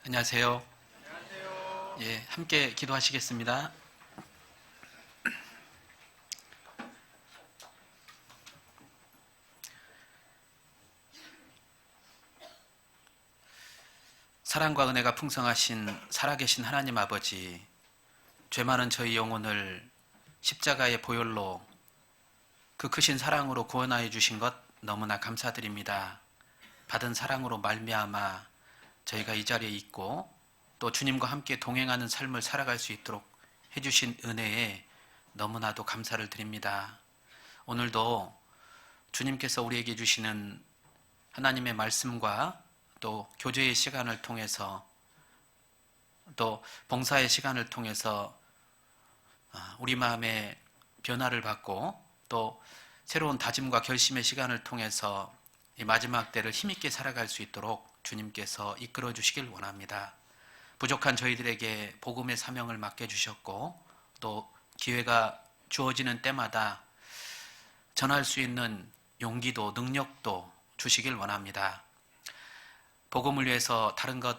안녕하세요. 예, 함께 기도하시겠습니다. 사랑과 은혜가 풍성하신 살아계신 하나님 아버지, 죄 많은 저희 영혼을 십자가의 보혈로 그 크신 사랑으로 구원하여 주신 것 너무나 감사드립니다. 받은 사랑으로 말미암아 저희가 이 자리에 있고 또 주님과 함께 동행하는 삶을 살아갈 수 있도록 해주신 은혜에 너무나도 감사를 드립니다. 오늘도 주님께서 우리에게 주시는 하나님의 말씀과 또 교제의 시간을 통해서 또 봉사의 시간을 통해서 우리 마음의 변화를 받고 또 새로운 다짐과 결심의 시간을 통해서 이 마지막 때를 힘있게 살아갈 수 있도록 주님께서 이끌어 주시길 원합니다. 부족한 저희들에게 복음의 사명을 맡겨주셨고 또 기회가 주어지는 때마다 전할 수 있는 용기도 능력도 주시길 원합니다. 복음을 위해서 다른 것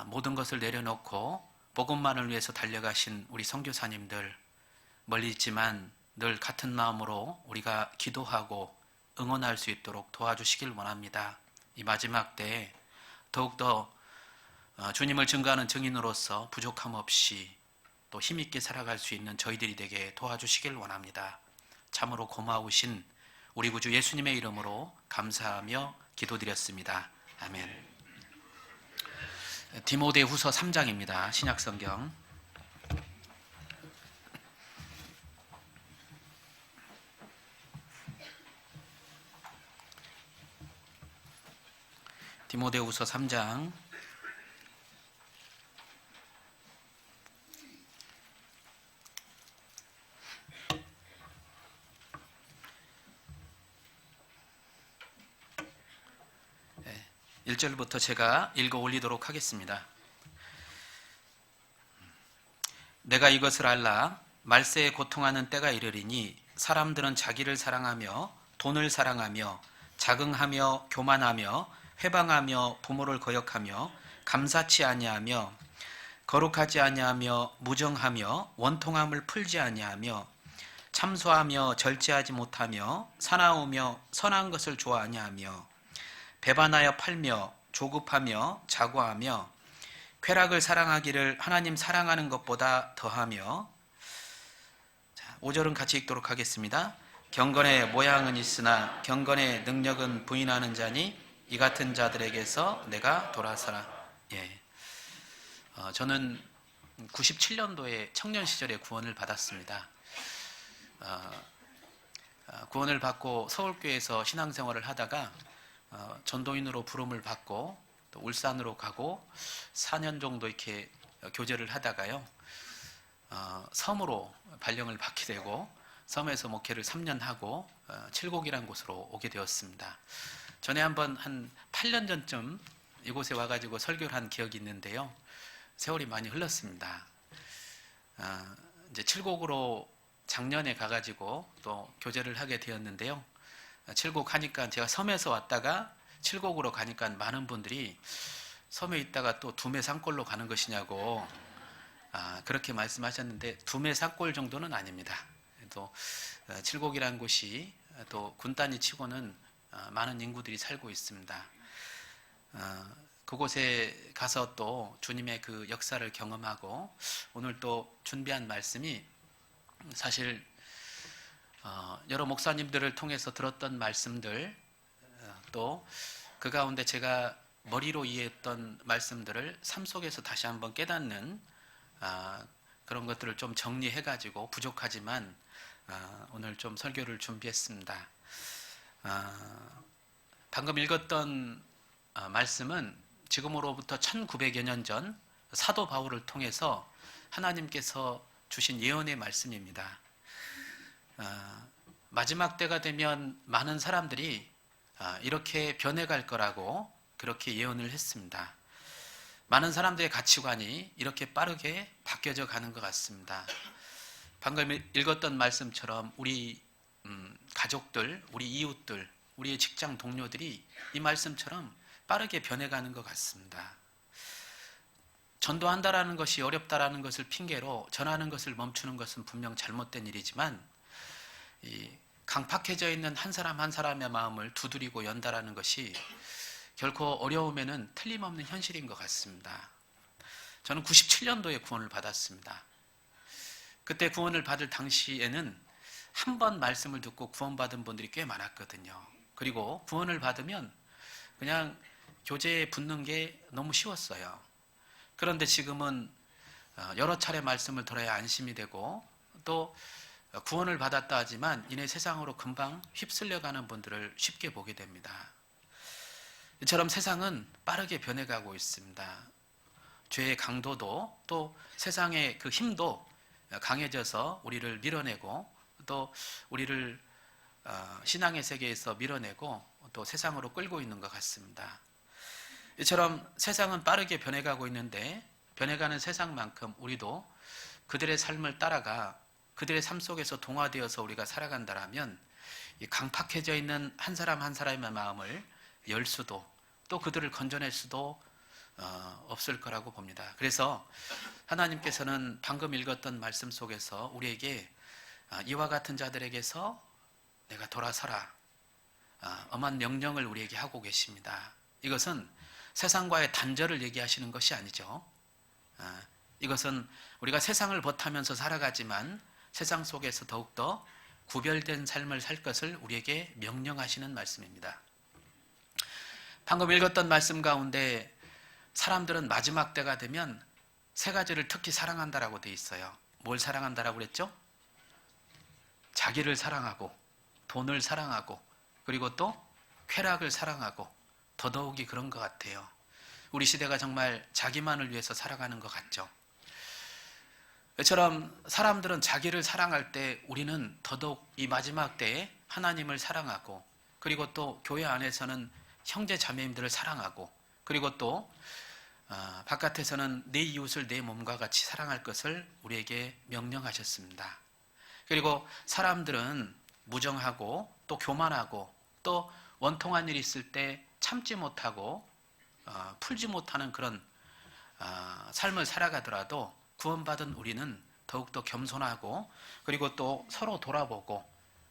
모든 것을 내려놓고 복음만을 위해서 달려가신 우리 선교사님들 멀리 있지만 늘 같은 마음으로 우리가 기도하고 응원할 수 있도록 도와주시길 원합니다. 이 마지막 때에 더욱더 주님을 증거하는 증인으로서 부족함 없이 또 힘있게 살아갈 수 있는 저희들이 되게 도와주시길 원합니다. 참으로 고마우신 우리 구주 예수님의 이름으로 감사하며 기도드렸습니다. 아멘. 디모데후서 3장입니다. 신약성경. 디모데후서 3장 1절부터 제가 읽어 올리도록 하겠습니다. 내가 이것을 알라 말세에 고통하는 때가 이르리니 사람들은 자기를 사랑하며 돈을 사랑하며 자긍하며 교만하며 회방하며 부모를 거역하며 감사치 아니하며 거룩하지 아니하며 무정하며 원통함을 풀지 아니하며 참소하며 절제하지 못하며 사나우며 선한 것을 좋아하냐하며 배반하여 팔며 조급하며 자고하며 쾌락을 사랑하기를 하나님 사랑하는 것보다 더하며 5절은 같이 읽도록 하겠습니다. 경건의 모양은 있으나 경건의 능력은 부인하는 자니 이 같은 자들에게서 내가 돌아서라. 예. 저는 97년도에 청년 시절에 구원을 받았습니다. 구원을 받고 서울교회에서 신앙생활을 하다가 전도인으로 부름을 받고 또 울산으로 가고 4년 정도 이렇게 교제를 하다가요, 섬으로 발령을 받게 되고 섬에서 목회를 3년 하고 칠곡이라는 곳으로 오게 되었습니다. 전에 한번 한 8년 전쯤 이곳에 와가지고 설교를 한 기억이 있는데요, 세월이 많이 흘렀습니다. 이제 칠곡으로 작년에 가가지고 또 교제를 하게 되었는데요, 칠곡 하니까 제가 섬에서 왔다가 칠곡으로 가니까 많은 분들이 섬에 있다가 또 두메 산골로 가는 것이냐고 그렇게 말씀하셨는데 두메 산골 정도는 아닙니다. 또 칠곡이라는 곳이 또 군단위 치고는 많은 인구들이 살고 있습니다. 그곳에 가서 또 주님의 그 역사를 경험하고 오늘 또 준비한 말씀이 사실 여러 목사님들을 통해서 들었던 말씀들 또 그 가운데 제가 머리로 이해했던 말씀들을 삶 속에서 다시 한번 깨닫는 그런 것들을 좀 정리해가지고 부족하지만 오늘 좀 설교를 준비했습니다. 방금 읽었던 말씀은 지금으로부터 1900여 년 전 사도 바울을 통해서 하나님께서 주신 예언의 말씀입니다. 마지막 때가 되면 많은 사람들이 이렇게 변해갈 거라고 그렇게 예언을 했습니다. 많은 사람들의 가치관이 이렇게 빠르게 바뀌어져 가는 것 같습니다. 방금 읽었던 말씀처럼 우리 가족들, 우리 이웃들, 우리의 직장 동료들이 이 말씀처럼 빠르게 변해가는 것 같습니다. 전도한다라는 것이 어렵다라는 것을 핑계로 전하는 것을 멈추는 것은 분명 잘못된 일이지만, 이 강팍해져 있는 한 사람 한 사람의 마음을 두드리고 연다라는 것이 결코 어려움에는 틀림없는 현실인 것 같습니다. 저는 97년도에 구원을 받았습니다. 그때 구원을 받을 당시에는 한 번 말씀을 듣고 구원받은 분들이 꽤 많았거든요. 그리고 구원을 받으면 그냥 교제에 붙는 게 너무 쉬웠어요. 그런데 지금은 여러 차례 말씀을 들어야 안심이 되고, 또 구원을 받았다 하지만 이내 세상으로 금방 휩쓸려가는 분들을 쉽게 보게 됩니다. 이처럼 세상은 빠르게 변해가고 있습니다. 죄의 강도도 또 세상의 그 힘도 강해져서 우리를 밀어내고, 또 우리를 신앙의 세계에서 밀어내고 또 세상으로 끌고 있는 것 같습니다. 이처럼 세상은 빠르게 변해가고 있는데, 변해가는 세상만큼 우리도 그들의 삶을 따라가 그들의 삶 속에서 동화되어서 우리가 살아간다면 이 강팍해져 있는 한 사람 한 사람의 마음을 열 수도, 또 그들을 건져낼 수도 없을 거라고 봅니다. 그래서 하나님께서는 방금 읽었던 말씀 속에서 우리에게 이와 같은 자들에게서 내가 돌아서라, 엄한 명령을 우리에게 하고 계십니다. 이것은 세상과의 단절을 얘기하시는 것이 아니죠. 이것은 우리가 세상을 벗하면서 살아가지만 세상 속에서 더욱더 구별된 삶을 살 것을 우리에게 명령하시는 말씀입니다. 방금 읽었던 말씀 가운데 사람들은 마지막 때가 되면 세 가지를 특히 사랑한다라고 돼 있어요. 뭘 사랑한다라고 그랬죠? 자기를 사랑하고, 돈을 사랑하고, 그리고 또 쾌락을 사랑하고, 더더욱이 그런 것 같아요. 우리 시대가 정말 자기만을 위해서 살아가는 것 같죠. 이처럼 사람들은 자기를 사랑할 때 우리는 더더욱 이 마지막 때에 하나님을 사랑하고, 그리고 또 교회 안에서는 형제 자매님들을 사랑하고, 그리고 또 바깥에서는 내 이웃을 내 몸과 같이 사랑할 것을 우리에게 명령하셨습니다. 그리고 사람들은 무정하고 또 교만하고 또 원통한 일이 있을 때 참지 못하고 풀지 못하는 그런 삶을 살아가더라도 구원받은 우리는 더욱더 겸손하고, 그리고 또 서로 돌아보고,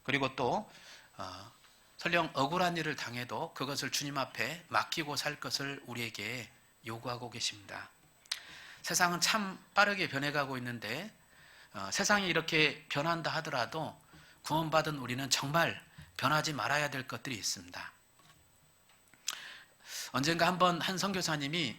그리고 또 설령 억울한 일을 당해도 그것을 주님 앞에 맡기고 살 것을 우리에게 요구하고 계십니다. 세상은 참 빠르게 변해가고 있는데, 세상이 이렇게 변한다 하더라도 구원받은 우리는 정말 변하지 말아야 될 것들이 있습니다. 언젠가 한번 한 선교사님이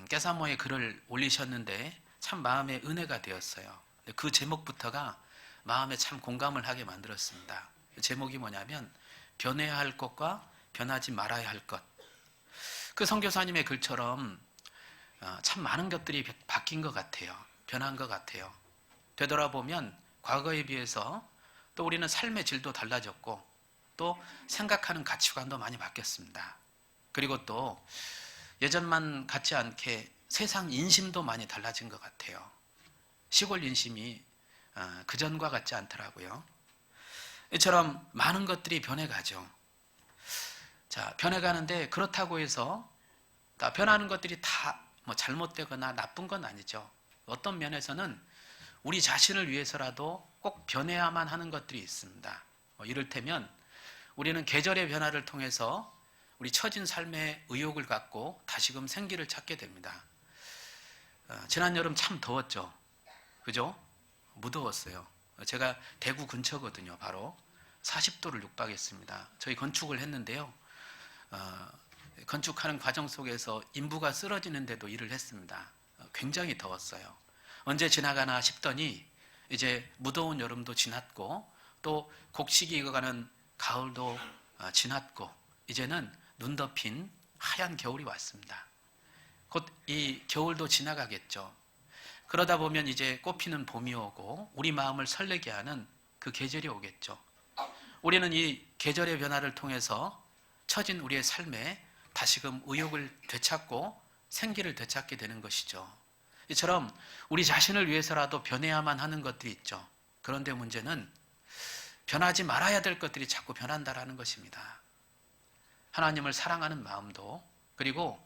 깨사모에 글을 올리셨는데 참 마음에 은혜가 되었어요. 그 제목부터가 마음에 참 공감을 하게 만들었습니다. 제목이 뭐냐면 변해야 할 것과 변하지 말아야 할 것. 그 선교사님의 글처럼 참 많은 것들이 바뀐 것 같아요. 변한 것 같아요. 되돌아보면 과거에 비해서 또 우리는 삶의 질도 달라졌고, 또 생각하는 가치관도 많이 바뀌었습니다. 그리고 또 예전만 같지 않게 세상 인심도 많이 달라진 것 같아요. 시골 인심이 그전과 같지 않더라고요. 이처럼 많은 것들이 변해가죠. 자, 변해가는데 그렇다고 해서 변하는 것들이 다 뭐 잘못되거나 나쁜 건 아니죠. 어떤 면에서는 우리 자신을 위해서라도 꼭 변해야만 하는 것들이 있습니다. 이를테면 우리는 계절의 변화를 통해서 우리 처진 삶의 의욕을 갖고 다시금 생기를 찾게 됩니다. 지난 여름 참 더웠죠. 그죠? 무더웠어요. 제가 대구 근처거든요. 바로 40도를 육박했습니다. 저희 건축을 했는데요. 건축하는 과정 속에서 인부가 쓰러지는데도 일을 했습니다. 굉장히 더웠어요. 언제 지나가나 싶더니 이제 무더운 여름도 지났고, 또 곡식이 익어가는 가을도 지났고, 이제는 눈 덮인 하얀 겨울이 왔습니다. 곧 이 겨울도 지나가겠죠. 그러다 보면 이제 꽃피는 봄이 오고 우리 마음을 설레게 하는 그 계절이 오겠죠. 우리는 이 계절의 변화를 통해서 처진 우리의 삶에 다시금 의욕을 되찾고 생기를 되찾게 되는 것이죠. 이처럼 우리 자신을 위해서라도 변해야만 하는 것들이 있죠. 그런데 문제는 변하지 말아야 될 것들이 자꾸 변한다라는 것입니다. 하나님을 사랑하는 마음도, 그리고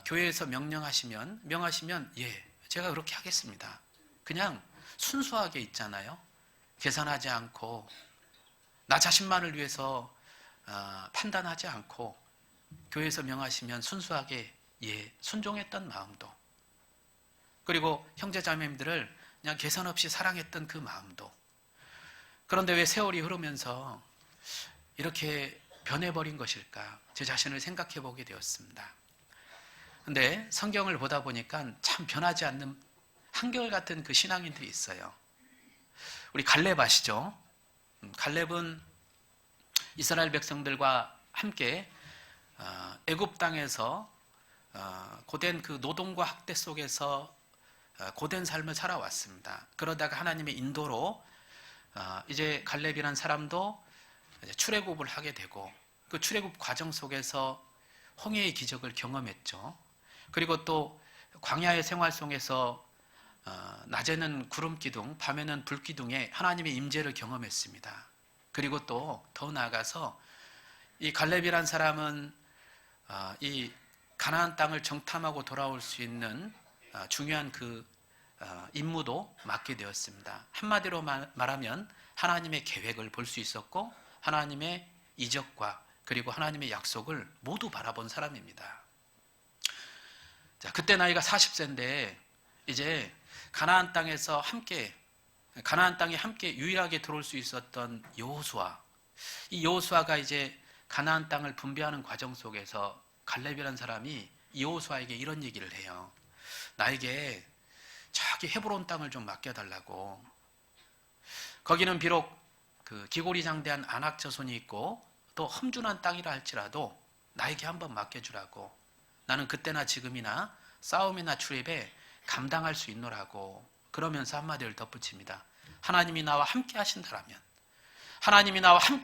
교회에서 명하시면 예, 제가 그렇게 하겠습니다. 그냥 순수하게 있잖아요. 계산하지 않고 나 자신만을 위해서 판단하지 않고 교회에서 명하시면 순수하게 예, 순종했던 마음도, 그리고 형제자매님들을 그냥 계산 없이 사랑했던 그 마음도. 그런데 왜 세월이 흐르면서 이렇게 변해버린 것일까? 제 자신을 생각해 보게 되었습니다. 근데 성경을 보다 보니까 참 변하지 않는 한결같은 그 신앙인들이 있어요. 우리 갈렙 아시죠? 갈렙은 이스라엘 백성들과 함께 애굽 땅에서 고된 그 노동과 학대 속에서 고된 삶을 살아왔습니다. 그러다가 하나님의 인도로 이제 갈렙이라는 사람도 출애굽을 하게 되고, 그 출애굽 과정 속에서 홍해의 기적을 경험했죠. 그리고 또 광야의 생활 속에서 낮에는 구름 기둥, 밤에는 불 기둥에 하나님의 임재를 경험했습니다. 그리고 또 더 나아가서 이 갈렙이란 사람은 이 가나안 땅을 정탐하고 돌아올 수 있는 중요한 그 임무도 맡게 되었습니다. 한마디로 말하면 하나님의 계획을 볼 수 있었고 하나님의 이적과 그리고 하나님의 약속을 모두 바라본 사람입니다. 자, 그때 나이가 40세인데 이제 가나안 땅에 함께 유일하게 들어올 수 있었던 여호수아, 이 여호수아가 이제 가나안 땅을 분배하는 과정 속에서 갈렙이라는 사람이 여호수아에게 이런 얘기를 해요. 나에게 저기 헤브론 땅을 좀 맡겨달라고. 거기는 비록 그 기골이장대한 아낙 자손이 있고 또 험준한 땅이라 할지라도 나에게 한번 맡겨주라고. 나는 그때나 지금이나 싸움이나 출입에 감당할 수 있노라고. 그러면서 한마디를 덧붙입니다. 하나님이 나와 함께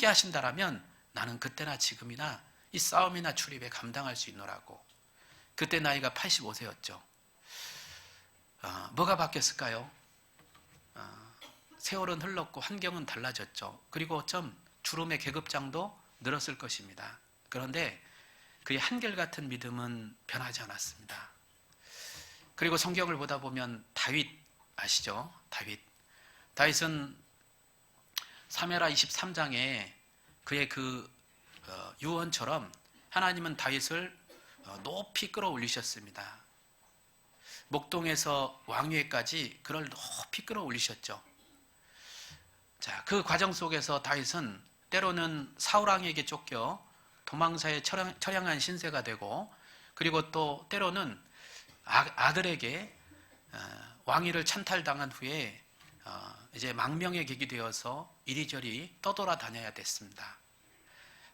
하신다라면 나는 그때나 지금이나 이 싸움이나 출입에 감당할 수 있노라고. 그때 나이가 85세였죠. 뭐가 바뀌었을까요? 세월은 흘렀고 환경은 달라졌죠. 그리고 좀 주름의 계급장도 늘었을 것입니다. 그런데 그의 한결같은 믿음은 변하지 않았습니다. 그리고 성경을 보다 보면 다윗 아시죠? 다윗은 사무엘하 23장에 그의 그 유언처럼 하나님은 다윗을 높이 끌어올리셨습니다. 목동에서 왕위에까지 그를 높이 끌어올리셨죠. 자, 그 과정 속에서 다윗은 때로는 사울왕에게 쫓겨 도망사에 처량한 신세가 되고, 그리고 또 때로는 아들에게 왕위를 찬탈당한 후에 이제 망명의 객이 되어서 이리저리 떠돌아다녀야 됐습니다.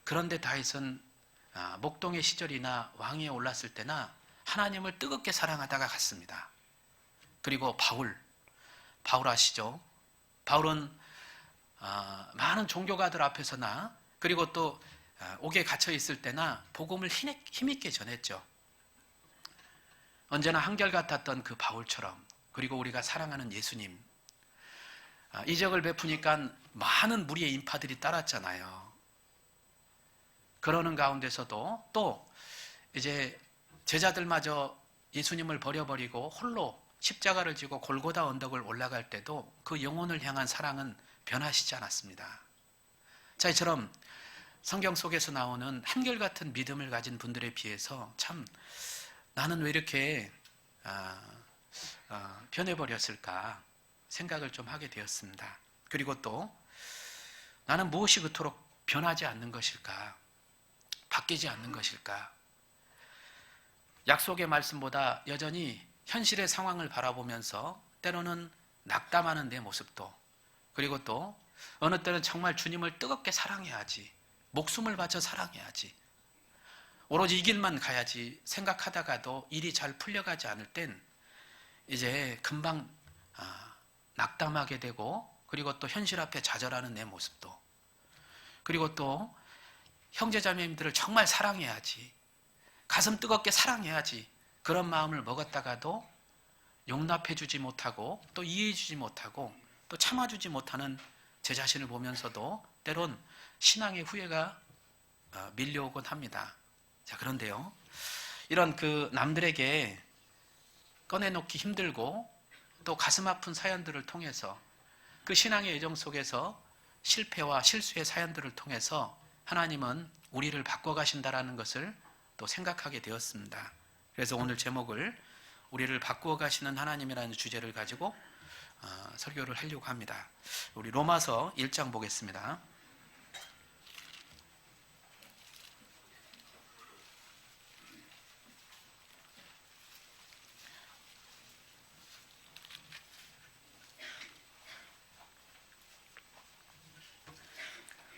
그런데 다윗은 목동의 시절이나 왕위에 올랐을 때나 하나님을 뜨겁게 사랑하다가 갔습니다. 그리고 바울 아시죠? 바울은 많은 종교가들 앞에서나 그리고 또 옥에 갇혀 있을 때나 복음을 힘있게 전했죠. 언제나 한결같았던 그 바울처럼, 그리고 우리가 사랑하는 예수님, 이적을 베푸니까 많은 무리의 인파들이 따랐잖아요. 그러는 가운데서도 또 이제 제자들마저 예수님을 버려버리고 홀로 십자가를 지고 골고다 언덕을 올라갈 때도 그 영혼을 향한 사랑은 변하시지 않았습니다. 자, 이처럼 성경 속에서 나오는 한결같은 믿음을 가진 분들에 비해서 참 나는 왜 이렇게 변해버렸을까 생각을 좀 하게 되었습니다. 그리고 또 나는 무엇이 그토록 변하지 않는 것일까? 바뀌지 않는 것일까? 약속의 말씀보다 여전히 현실의 상황을 바라보면서 때로는 낙담하는 내 모습도, 그리고 또 어느 때는 정말 주님을 뜨겁게 사랑해야지, 목숨을 바쳐 사랑해야지, 오로지 이 길만 가야지 생각하다가도 일이 잘 풀려가지 않을 땐 이제 금방 낙담하게 되고, 그리고 또 현실 앞에 좌절하는 내 모습도, 그리고 또 형제자매님들을 정말 사랑해야지, 가슴 뜨겁게 사랑해야지, 그런 마음을 먹었다가도 용납해주지 못하고 또 이해해주지 못하고 또 참아주지 못하는 제 자신을 보면서도 때론 신앙의 후회가 밀려오곤 합니다. 자, 그런데요, 이런 그 남들에게 꺼내놓기 힘들고 또 가슴 아픈 사연들을 통해서 그 신앙의 여정 속에서 실패와 실수의 사연들을 통해서 하나님은 우리를 바꿔가신다라는 것을 또 생각하게 되었습니다. 그래서 오늘 제목을 우리를 바꾸어 가시는 하나님이라는 주제를 가지고 설교를 하려고 합니다. 우리 로마서 1장 보겠습니다.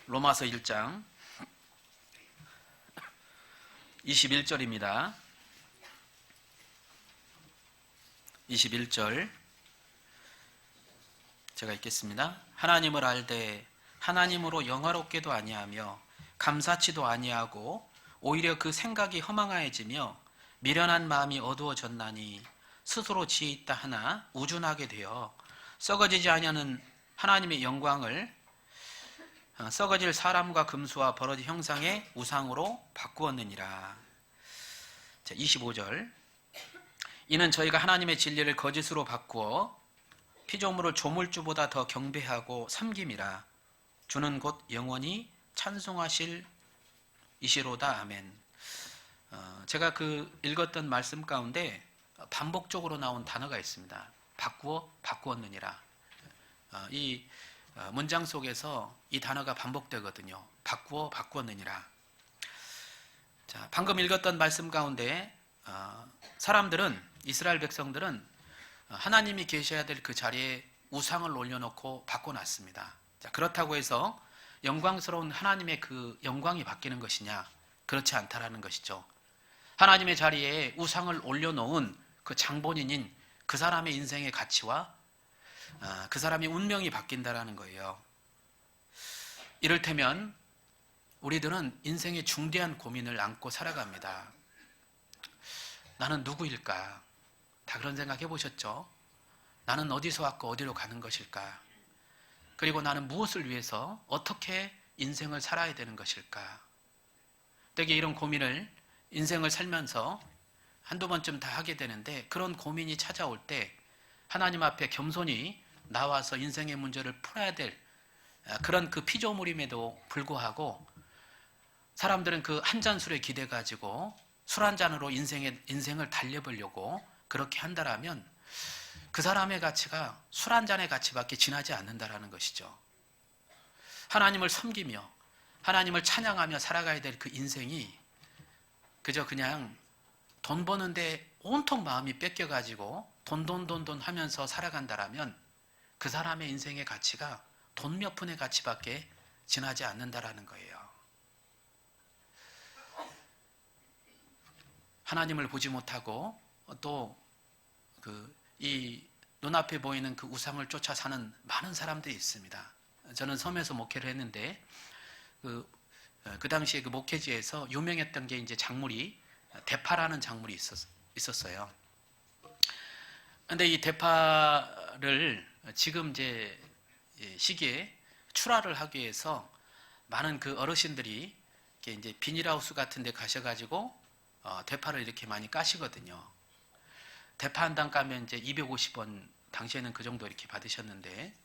로마서 1장 21절입니다. 21절 제가 읽겠습니다. 하나님을 알되 하나님으로 영화롭게도 아니하며 감사치도 아니하고 오히려 그 생각이 허망하여지며 미련한 마음이 어두워졌나니 스스로 지혜 있다 하나 우준하게 되어 썩어지지 아니하는 하나님의 영광을 썩어질 사람과 금수와 버러지 형상의 우상으로 바꾸었느니라. 25절 이는 저희가 하나님의 진리를 거짓으로 바꾸어 피조물을 조물주보다 더 경배하고 섬김이라. 주는 곧 영원히 찬송하실 이시로다. 아멘. 제가 그 읽었던 말씀 가운데 반복적으로 나온 단어가 있습니다. 바꾸었느니라. 이 문장 속에서 이 단어가 반복되거든요. 바꾸었느니라. 자, 방금 읽었던 말씀 가운데 사람들은, 이스라엘 백성들은 하나님이 계셔야 될 그 자리에 우상을 올려놓고 바꿔놨습니다. 자, 그렇다고 해서 영광스러운 하나님의 그 영광이 바뀌는 것이냐? 그렇지 않다라는 것이죠. 하나님의 자리에 우상을 올려놓은 그 장본인인 그 사람의 인생의 가치와 그 사람의 운명이 바뀐다라는 거예요. 이를테면 우리들은 인생의 중대한 고민을 안고 살아갑니다. 나는 누구일까? 다 그런 생각 해보셨죠? 나는 어디서 왔고 어디로 가는 것일까? 그리고 나는 무엇을 위해서 어떻게 인생을 살아야 되는 것일까? 되게 이런 고민을 인생을 살면서 한두 번쯤 다 하게 되는데, 그런 고민이 찾아올 때 하나님 앞에 겸손히 나와서 인생의 문제를 풀어야 될 그런 그 피조물임에도 불구하고 사람들은 그 한 잔 술에 기대 가지고 술 한 잔으로 인생을 달려보려고 그렇게 한다라면 그 사람의 가치가 술 한 잔의 가치밖에 지나지 않는다라는 것이죠. 하나님을 섬기며 하나님을 찬양하며 살아가야 될 그 인생이 그저 그냥 돈 버는데 온통 마음이 뺏겨가지고 돈 하면서 살아간다라면 그 사람의 인생의 가치가 돈 몇 푼의 가치밖에 지나지 않는다라는 거예요. 하나님을 보지 못하고 또 이 눈앞에 보이는 그 우상을 쫓아 사는 많은 사람들이 있습니다. 저는 섬에서 목회를 했는데 그 당시에 그 목회지에서 유명했던 게 이제 작물이 대파라는 작물이 있었어요. 근데 이 대파를 지금 이제 시기에 출하를 하기 위해서 많은 그 어르신들이 이제 비닐하우스 같은 데 가셔가지고 대파를 이렇게 많이 까시거든요. 대파 한 당 까면 이제 250원, 당시에는 그 정도 이렇게 받으셨는데,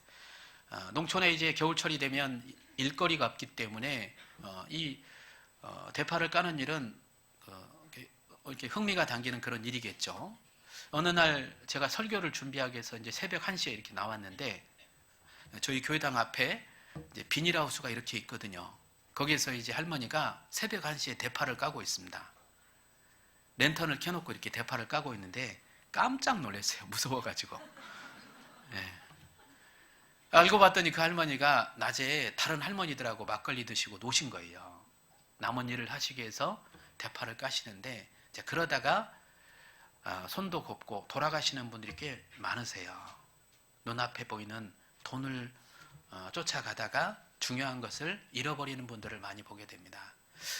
농촌에 이제 겨울철이 되면 일거리가 없기 때문에 이 대파를 까는 일은 이렇게 흥미가 당기는 그런 일이겠죠. 어느 날 제가 설교를 준비하기 위해서 이제 새벽 1시에 이렇게 나왔는데, 저희 교회당 앞에 이제 비닐하우스가 이렇게 있거든요. 거기에서 이제 할머니가 새벽 1시에 대파를 까고 있습니다. 랜턴을 켜놓고 이렇게 대파를 까고 있는데 깜짝 놀랐어요. 무서워가지고. 네. 알고 봤더니 그 할머니가 낮에 다른 할머니들하고 막걸리 드시고 노신 거예요. 남은 일을 하시기 위해서 대파를 까시는데, 그러다가 손도 곱고 돌아가시는 분들이 꽤 많으세요. 눈앞에 보이는 돈을 쫓아가다가 중요한 것을 잃어버리는 분들을 많이 보게 됩니다.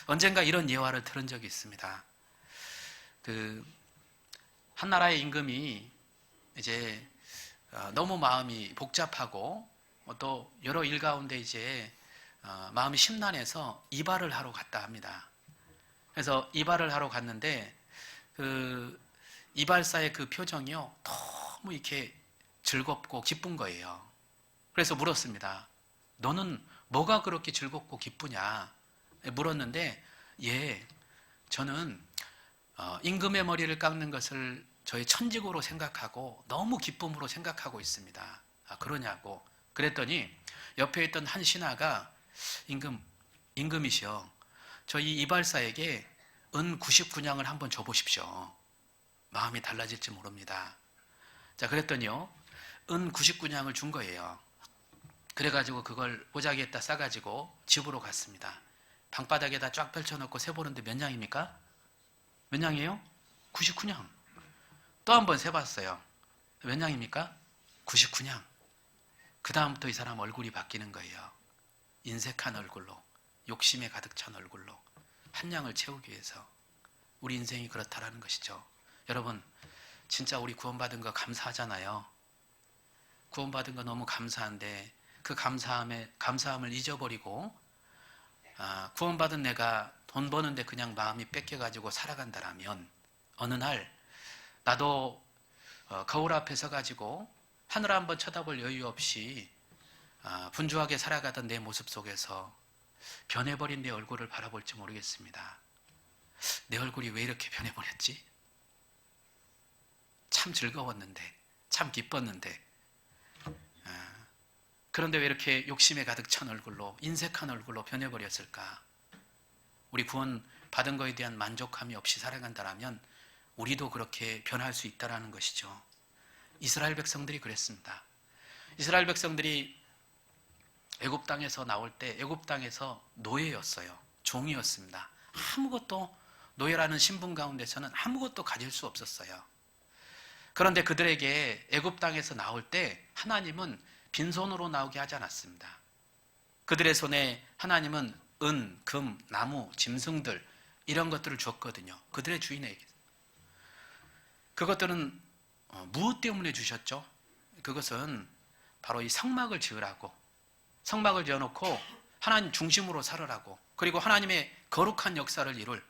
언젠가 이런 예화를 들은 적이 있습니다. 한 나라의 임금이 이제 너무 마음이 복잡하고 또 여러 일 가운데 이제 마음이 심란해서 이발을 하러 갔다 합니다. 그래서 이발을 하러 갔는데 그 이발사의 그 표정이요, 너무 이렇게 즐겁고 기쁜 거예요. 그래서 물었습니다. 너는 뭐가 그렇게 즐겁고 기쁘냐? 물었는데, 예, 저는 임금의 머리를 깎는 것을 저의 천직으로 생각하고 너무 기쁨으로 생각하고 있습니다. 아, 그러냐고. 그랬더니 옆에 있던 한 신하가, 임금이시여, 저희 이발사에게 은 99냥을 한번 줘보십시오. 마음이 달라질지 모릅니다. 자, 그랬더니요, 은 99냥을 준 거예요. 그래가지고 그걸 보자기에다 싸가지고 집으로 갔습니다. 방바닥에다 쫙 펼쳐놓고 세보는데 몇 냥입니까? 몇 냥이에요? 99냥. 또 한 번 세봤어요. 몇 냥입니까? 99냥. 그 다음부터 이 사람 얼굴이 바뀌는 거예요. 인색한 얼굴로, 욕심에 가득 찬 얼굴로, 한 냥을 채우기 위해서. 우리 인생이 그렇다라는 것이죠. 여러분, 진짜 우리 구원받은 거 감사하잖아요. 구원받은 거 너무 감사한데 그 감사함을 잊어버리고, 구원받은 내가 돈 버는데 그냥 마음이 뺏겨가지고 살아간다라면, 어느 날 나도 거울 앞에 서가지고 하늘 한번 쳐다볼 여유 없이 분주하게 살아가던 내 모습 속에서 변해버린 내 얼굴을 바라볼지 모르겠습니다. 내 얼굴이 왜 이렇게 변해버렸지? 참 즐거웠는데, 참 기뻤는데, 그런데 왜 이렇게 욕심에 가득 찬 얼굴로, 인색한 얼굴로 변해버렸을까? 우리 구원 받은 거에 대한 만족함이 없이 살아간다면 우리도 그렇게 변할 수 있다는 것이죠. 이스라엘 백성들이 그랬습니다. 이스라엘 백성들이 애굽 땅에서 나올 때 애굽 땅에서 노예였어요. 종이었습니다. 아무것도, 노예라는 신분 가운데서는 아무것도 가질 수 없었어요. 그런데 그들에게 애굽 땅에서 나올 때 하나님은 빈손으로 나오게 하지 않았습니다. 그들의 손에 하나님은 은, 금, 나무, 짐승들, 이런 것들을 줬거든요. 그들의 주인에게. 그것들은 무엇 때문에 주셨죠? 그것은 바로 이 성막을 지으라고, 성막을 지어놓고 하나님 중심으로 살으라고, 그리고 하나님의 거룩한 역사를 이룰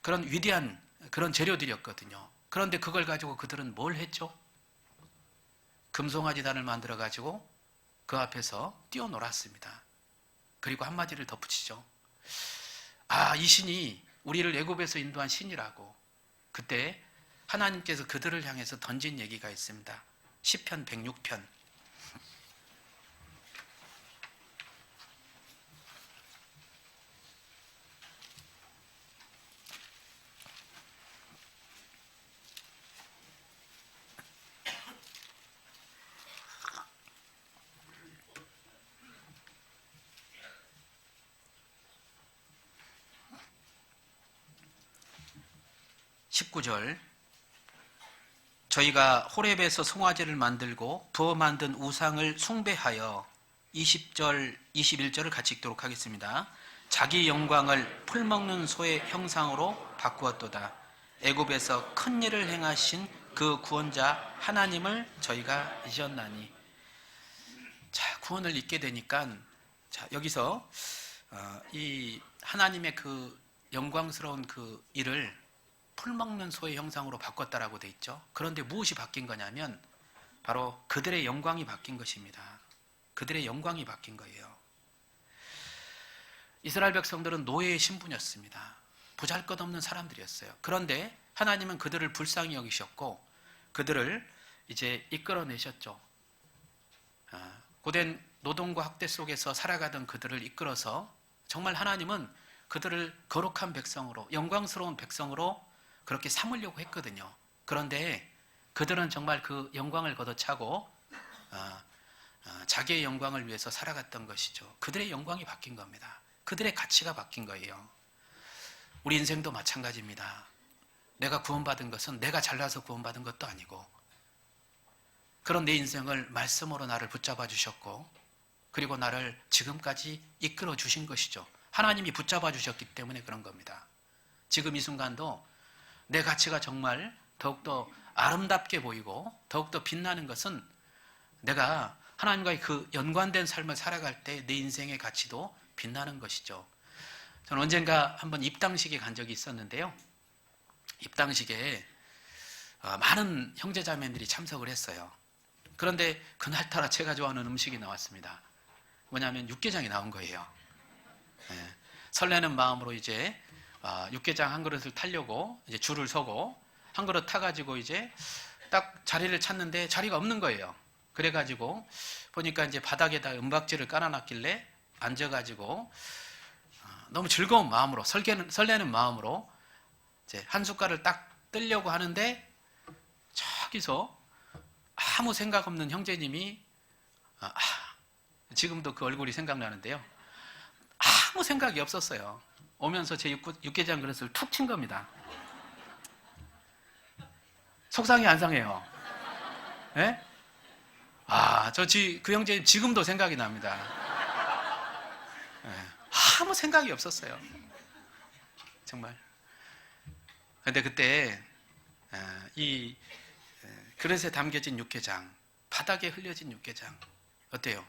그런 위대한 그런 재료들이었거든요. 그런데 그걸 가지고 그들은 뭘 했죠? 금송아지단을 만들어가지고 그 앞에서 뛰어놀았습니다. 그리고 한마디를 덧붙이죠. 이 신이 우리를 애굽에서 인도한 신이라고. 그때 하나님께서 그들을 향해서 던진 얘기가 있습니다. 시편 106편. 19절. 저희가 호렙에서 송아지를 만들고 부어 만든 우상을 숭배하여, 20절, 21절을 같이 읽도록 하겠습니다. 자기 영광을 풀먹는 소의 형상으로 바꾸었도다. 애굽에서 큰 일을 행하신 그 구원자 하나님을 저희가 잊었나니. 자, 구원을 잊게 되니까, 자, 여기서 이 하나님의 그 영광스러운 그 일을 풀먹는 소의 형상으로 바꿨다라고 돼 있죠. 그런데 무엇이 바뀐 거냐면 바로 그들의 영광이 바뀐 것입니다. 그들의 영광이 바뀐 거예요. 이스라엘 백성들은 노예의 신분이었습니다. 보잘것없는 사람들이었어요. 그런데 하나님은 그들을 불쌍히 여기셨고 그들을 이제 이끌어내셨죠. 고된 노동과 학대 속에서 살아가던 그들을 이끌어서 정말 하나님은 그들을 거룩한 백성으로, 영광스러운 백성으로 그렇게 삼으려고 했거든요. 그런데 그들은 정말 그 영광을 걷어차고 자기의 영광을 위해서 살아갔던 것이죠. 그들의 영광이 바뀐 겁니다. 그들의 가치가 바뀐 거예요. 우리 인생도 마찬가지입니다. 내가 구원받은 것은 내가 잘나서 구원받은 것도 아니고, 그런 내 인생을 말씀으로 나를 붙잡아 주셨고, 그리고 나를 지금까지 이끌어 주신 것이죠. 하나님이 붙잡아 주셨기 때문에 그런 겁니다. 지금 이 순간도 내 가치가 정말 더욱더 아름답게 보이고 더욱더 빛나는 것은 내가 하나님과의 그 연관된 삶을 살아갈 때 내 인생의 가치도 빛나는 것이죠. 저는 언젠가 한번 입당식에 간 적이 있었는데요. 입당식에 많은 형제자매들이 참석을 했어요. 그런데 그날따라 제가 좋아하는 음식이 나왔습니다. 뭐냐면 육개장이 나온 거예요. 예, 설레는 마음으로 이제 육개장 한 그릇을 타려고 이제 줄을 서고 한 그릇 타가지고 이제 딱 자리를 찾는데 자리가 없는 거예요. 그래가지고 보니까 이제 바닥에다 은박지를 깔아놨길래 앉아가지고 너무 즐거운 마음으로 설레는 마음으로 이제 한 숟갈을 딱 뜨려고 하는데 저기서 아무 생각 없는 형제님이 지금도 그 얼굴이 생각나는데요. 아무 생각이 없었어요. 오면서 제 육개장 그릇을 툭 친 겁니다. 속상해 안 상해요? 예? 그 형제님 지금도 생각이 납니다. 예, 아무 생각이 없었어요. 정말. 근데 그때 이 그릇에 담겨진 육개장, 바닥에 흘려진 육개장 어때요?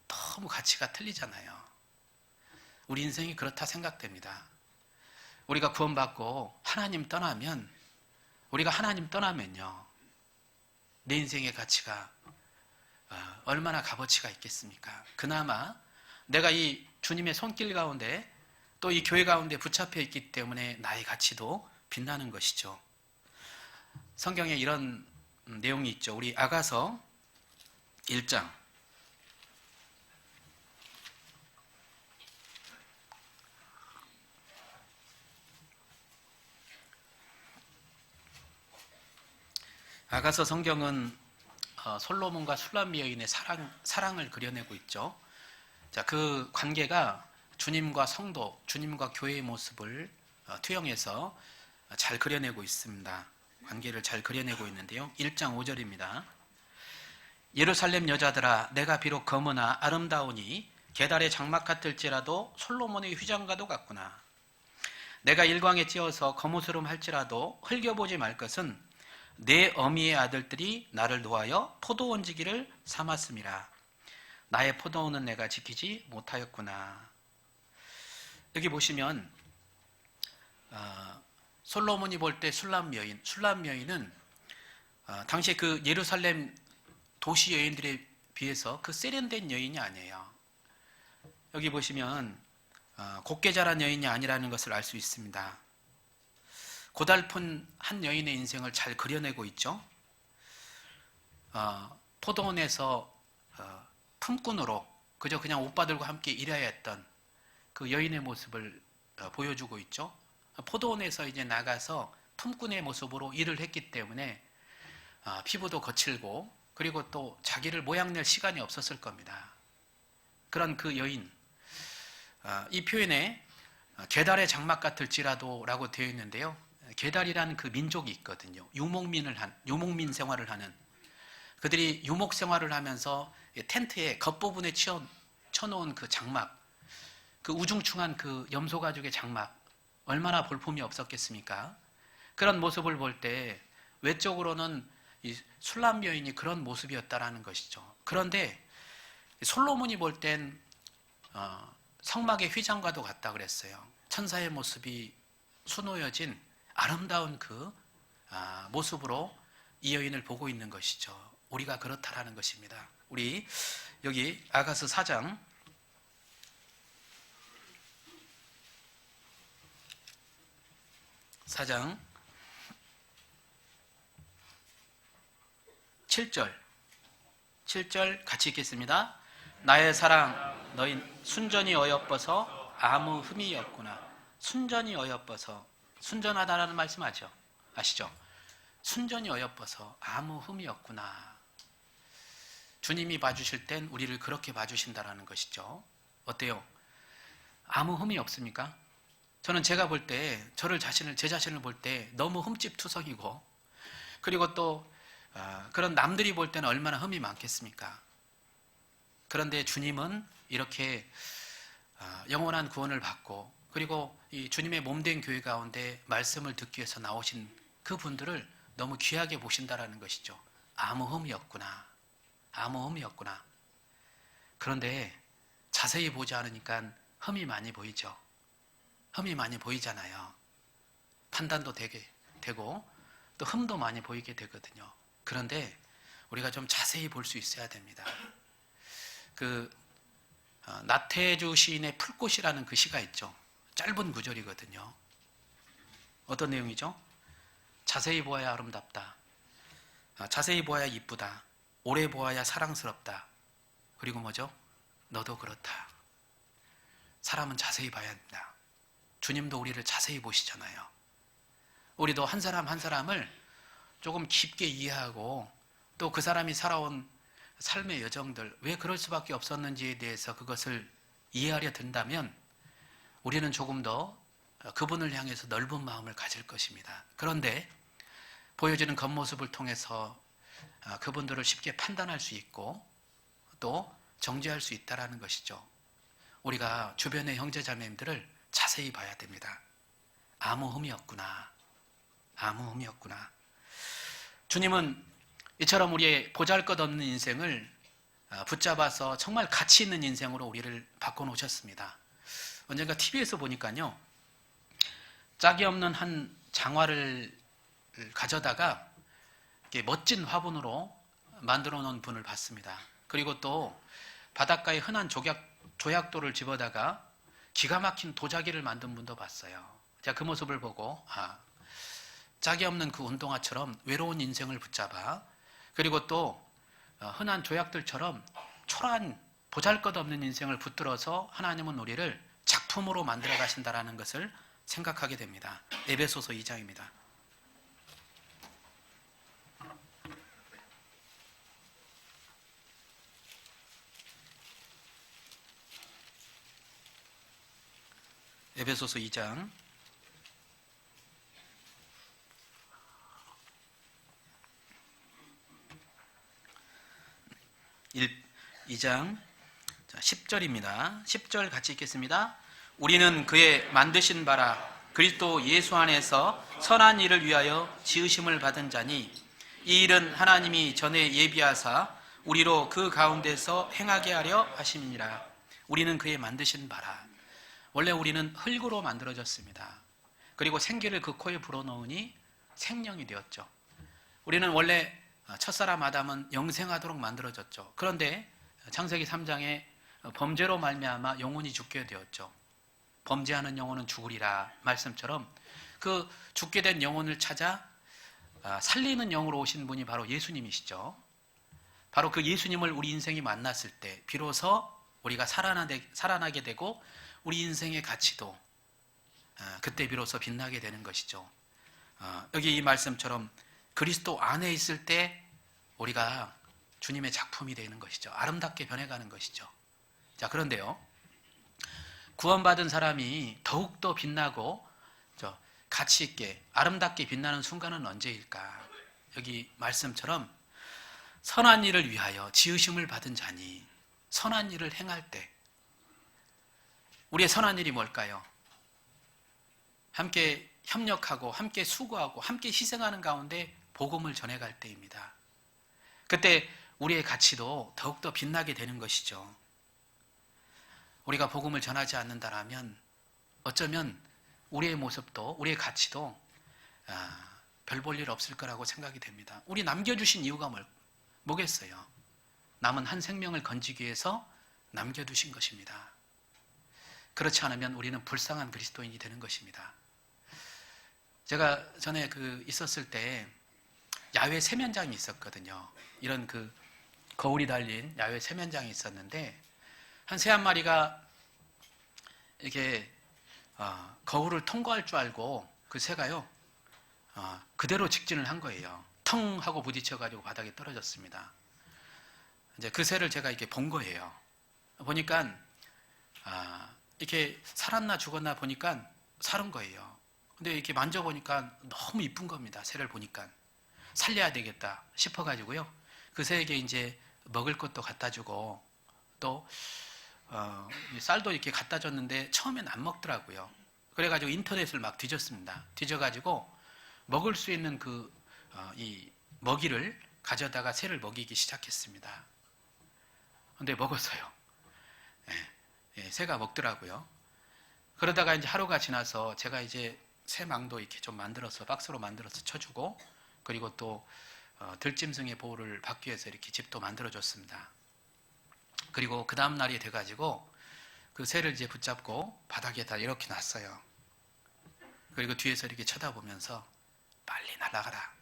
너무 가치가 틀리잖아요. 우리 인생이 그렇다 생각됩니다. 우리가 구원받고 우리가 하나님 떠나면요, 내 인생의 가치가 얼마나 값어치가 있겠습니까? 그나마 내가 이 주님의 손길 가운데 또 이 교회 가운데 붙잡혀 있기 때문에 나의 가치도 빛나는 것이죠. 성경에 이런 내용이 있죠. 우리 아가서 1장 아가서 성경은 솔로몬과 술람 여인의 사랑을 그려내고 있죠. 자, 그 관계가 주님과 성도, 주님과 교회의 모습을 투영해서 잘 그려내고 있습니다. 관계를 잘 그려내고 있는데요. 1장 5절입니다. 예루살렘 여자들아, 내가 비록 검으나 아름다우니 게달의 장막 같을지라도 솔로몬의 휘장과도 같구나. 내가 일광에 찧어서 거무스름 할지라도 흘겨보지 말 것은 내 어미의 아들들이 나를 놓아여 포도원지기를 삼았음이라. 나의 포도원은 내가 지키지 못하였구나. 여기 보시면 솔로몬이 볼 때 술람 여인은 당시에 그 예루살렘 도시 여인들에 비해서 그 세련된 여인이 아니에요. 여기 보시면 곱게 자란 여인이 아니라는 것을 알 수 있습니다. 고달픈 한 여인의 인생을 잘 그려내고 있죠. 포도원에서 품꾼으로 그냥 오빠들과 함께 일해야 했던 그 여인의 모습을 보여주고 있죠. 포도원에서 이제 나가서 품꾼의 모습으로 일을 했기 때문에 피부도 거칠고 그리고 또 자기를 모양낼 시간이 없었을 겁니다. 그런 그 여인, 이 표현에 게달의 장막 같을지라도 라고 되어 있는데요. 게달이라는 그 민족이 있거든요. 유목민 생활을 하는, 그들이 유목 생활을 하면서 텐트에 겉부분에 쳐놓은 그 장막, 그 우중충한 그 염소 가죽의 장막, 얼마나 볼품이 없었겠습니까? 그런 모습을 볼 때 외적으로는 이 술람 여인이 그런 모습이었다라는 것이죠. 그런데 솔로몬이 볼 땐 성막의 휘장과도 같다 그랬어요. 천사의 모습이 수놓여진 아름다운 그 모습으로 이 여인을 보고 있는 것이죠. 우리가 그렇다라는 것입니다. 우리 여기 아가서 4장 7절 같이 읽겠습니다. 나의 사랑 너희 순전히 어여뻐서 아무 흠이 없구나. 순전히 어여뻐서, 순전하다라는 말씀 아시죠? 순전히 어여뻐서 아무 흠이 없구나. 주님이 봐주실 땐 우리를 그렇게 봐주신다라는 것이죠. 어때요? 아무 흠이 없습니까? 저는 제가 볼 때 제 자신을 볼 때 너무 흠집투성이고, 그리고 또 그런 남들이 볼 때는 얼마나 흠이 많겠습니까? 그런데 주님은 이렇게 영원한 구원을 받고, 그리고 이 주님의 몸된 교회 가운데 말씀을 듣기 위해서 나오신 그 분들을 너무 귀하게 보신다라는 것이죠. 아무 흠이 없구나. 아무 흠이 없구나. 그런데 자세히 보지 않으니까 흠이 많이 보이죠. 흠이 많이 보이잖아요. 판단도 되게 되고 또 흠도 많이 보이게 되거든요. 그런데 우리가 좀 자세히 볼 수 있어야 됩니다. 나태주 시인의 풀꽃이라는 그 시가 있죠. 짧은 구절이거든요. 어떤 내용이죠? 자세히 보아야 아름답다. 자세히 보아야 이쁘다. 오래 보아야 사랑스럽다. 그리고 뭐죠? 너도 그렇다. 사람은 자세히 봐야 합니다. 주님도 우리를 자세히 보시잖아요. 우리도 한 사람 한 사람을 조금 깊게 이해하고 또 그 사람이 살아온 삶의 여정들, 왜 그럴 수밖에 없었는지에 대해서 그것을 이해하려 든다면 우리는 조금 더 그분을 향해서 넓은 마음을 가질 것입니다. 그런데 보여지는 겉모습을 통해서 그분들을 쉽게 판단할 수 있고 또 정죄할 수 있다는 것이죠. 우리가 주변의 형제자매님들을 자세히 봐야 됩니다. 아무 흠이 없구나. 아무 흠이 없구나. 주님은 이처럼 우리의 보잘것없는 인생을 붙잡아서 정말 가치 있는 인생으로 우리를 바꿔놓으셨습니다. 언젠가 TV에서 보니까요, 짝이 없는 한 장화를 가져다가 이렇게 멋진 화분으로 만들어 놓은 분을 봤습니다. 그리고 또 바닷가에 흔한 조약돌을 집어다가 기가 막힌 도자기를 만든 분도 봤어요. 제가 그 모습을 보고 짝이 없는 그 운동화처럼 외로운 인생을 붙잡아 그리고 또 흔한 조약들처럼 초라한 보잘것없는 인생을 붙들어서 하나님은 우리를 작품으로 만들어 가신다는 것을 생각하게 됩니다. 에베소서 2장입니다. 에베소서 2장 2장 10절입니다. 10절 같이 읽겠습니다. 우리는 그의 만드신 바라 그리스도 예수 안에서 선한 일을 위하여 지으심을 받은 자니 이 일은 하나님이 전에 예비하사 우리로 그 가운데서 행하게 하려 하심이니라. 우리는 그의 만드신 바라. 원래 우리는 흙으로 만들어졌습니다. 그리고 생기를 그 코에 불어넣으니 생명이 되었죠. 우리는 원래 첫사람 아담은 영생하도록 만들어졌죠. 그런데 창세기 3장에 범죄로 말미암아 영혼이 죽게 되었죠. 범죄하는 영혼은 죽으리라 말씀처럼 그 죽게 된 영혼을 찾아 살리는 영으로 오신 분이 바로 예수님이시죠. 바로 그 예수님을 우리 인생이 만났을 때 비로소 우리가 살아나게 되고 우리 인생의 가치도 그때 비로소 빛나게 되는 것이죠. 여기 이 말씀처럼 그리스도 안에 있을 때 우리가 주님의 작품이 되는 것이죠. 아름답게 변해가는 것이죠. 자, 그런데요, 구원받은 사람이 더욱더 빛나고 가치 있게 아름답게 빛나는 순간은 언제일까? 여기 말씀처럼 선한 일을 위하여 지으심을 받은 자니 선한 일을 행할 때 우리의 선한 일이 뭘까요? 함께 협력하고 함께 수고하고 함께 희생하는 가운데 복음을 전해갈 때입니다. 그때 우리의 가치도 더욱더 빛나게 되는 것이죠. 우리가 복음을 전하지 않는다라면 어쩌면 우리의 모습도 우리의 가치도 별 볼 일 없을 거라고 생각이 됩니다. 우리 남겨주신 이유가 뭐겠어요? 남은 한 생명을 건지기 위해서 남겨두신 것입니다. 그렇지 않으면 우리는 불쌍한 그리스도인이 되는 것입니다. 제가 전에 있었을 때 야외 세면장이 있었거든요. 이런 거울이 달린 야외 세면장이 있었는데 한 새 한 마리가 이렇게 거울을 통과할 줄 알고 그 새가요 그대로 직진을 한 거예요. 텅 하고 부딪혀가지고 바닥에 떨어졌습니다. 이제 그 새를 제가 이렇게 본 거예요. 보니까 이렇게 살았나 죽었나 보니까 살은 거예요. 근데 이렇게 만져보니까 너무 이쁜 겁니다. 새를 보니까 살려야 되겠다 싶어가지고요. 그 새에게 이제 먹을 것도 갖다 주고 또 쌀도 이렇게 갖다 줬는데 처음엔 안 먹더라고요. 그래가지고 인터넷을 막 뒤졌습니다. 뒤져가지고 먹을 수 있는 이 먹이를 가져다가 새를 먹이기 시작했습니다. 근데 먹었어요. 새가 먹더라고요. 그러다가 이제 하루가 지나서 제가 이제 새망도 이렇게 좀 만들어서 박스로 만들어서 쳐주고, 그리고 또 들짐승의 보호를 받기 위해서 이렇게 집도 만들어줬습니다. 그리고 그 다음 날이 돼가지고 그 새를 이제 붙잡고 바닥에다 이렇게 놨어요. 그리고 뒤에서 이렇게 쳐다보면서 빨리 날아가라,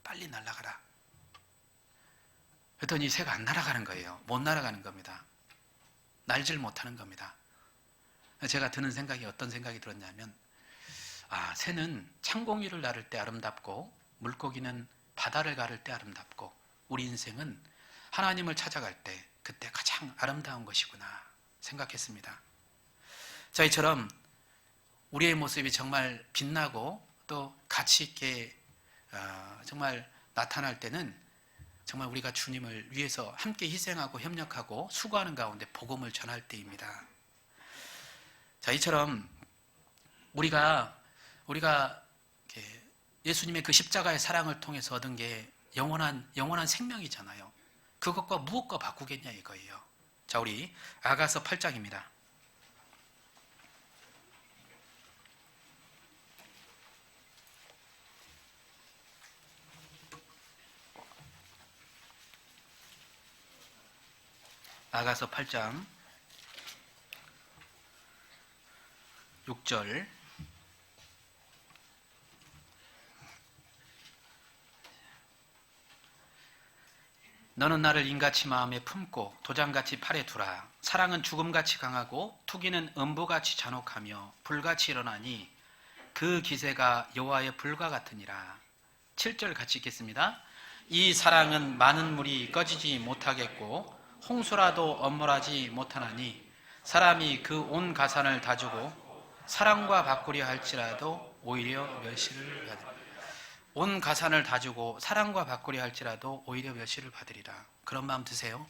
빨리 날아가라. 그랬더니 새가 안 날아가는 거예요. 못 날아가는 겁니다. 날질 못하는 겁니다. 제가 드는 생각이 어떤 생각이 들었냐면, 새는 창공위를 나를 때 아름답고 물고기는 바다를 가를 때 아름답고 우리 인생은 하나님을 찾아갈 때 그때 가장 아름다운 것이구나 생각했습니다. 자, 이처럼 우리의 모습이 정말 빛나고 또 가치 있게 정말 나타날 때는 정말 우리가 주님을 위해서 함께 희생하고 협력하고 수고하는 가운데 복음을 전할 때입니다. 자, 이처럼 우리가 예수님의 그 십자가의 사랑을 통해서 얻은 게 영원한 생명이잖아요. 그것과 무엇과 바꾸겠냐 이거예요. 자, 우리 아가서 8장입니다. 아가서 8장 6절. 너는 나를 인같이 마음에 품고 도장같이 팔에 두라. 사랑은 죽음같이 강하고 투기는 음부같이 잔혹하며 불같이 일어나니 그 기세가 여호와의 불과 같으니라. 7절 같이 읽겠습니다. 이 사랑은 많은 물이 꺼지지 못하겠고 홍수라도 엄몰하지 못하나니 사람이 그 온 가산을 다 주고 사랑과 바꾸려 할지라도 오히려 멸시를 받으리라. 온 가산을 다 주고 사랑과 바꾸려 할지라도 오히려 멸시를 받으리라. 그런 마음 드세요?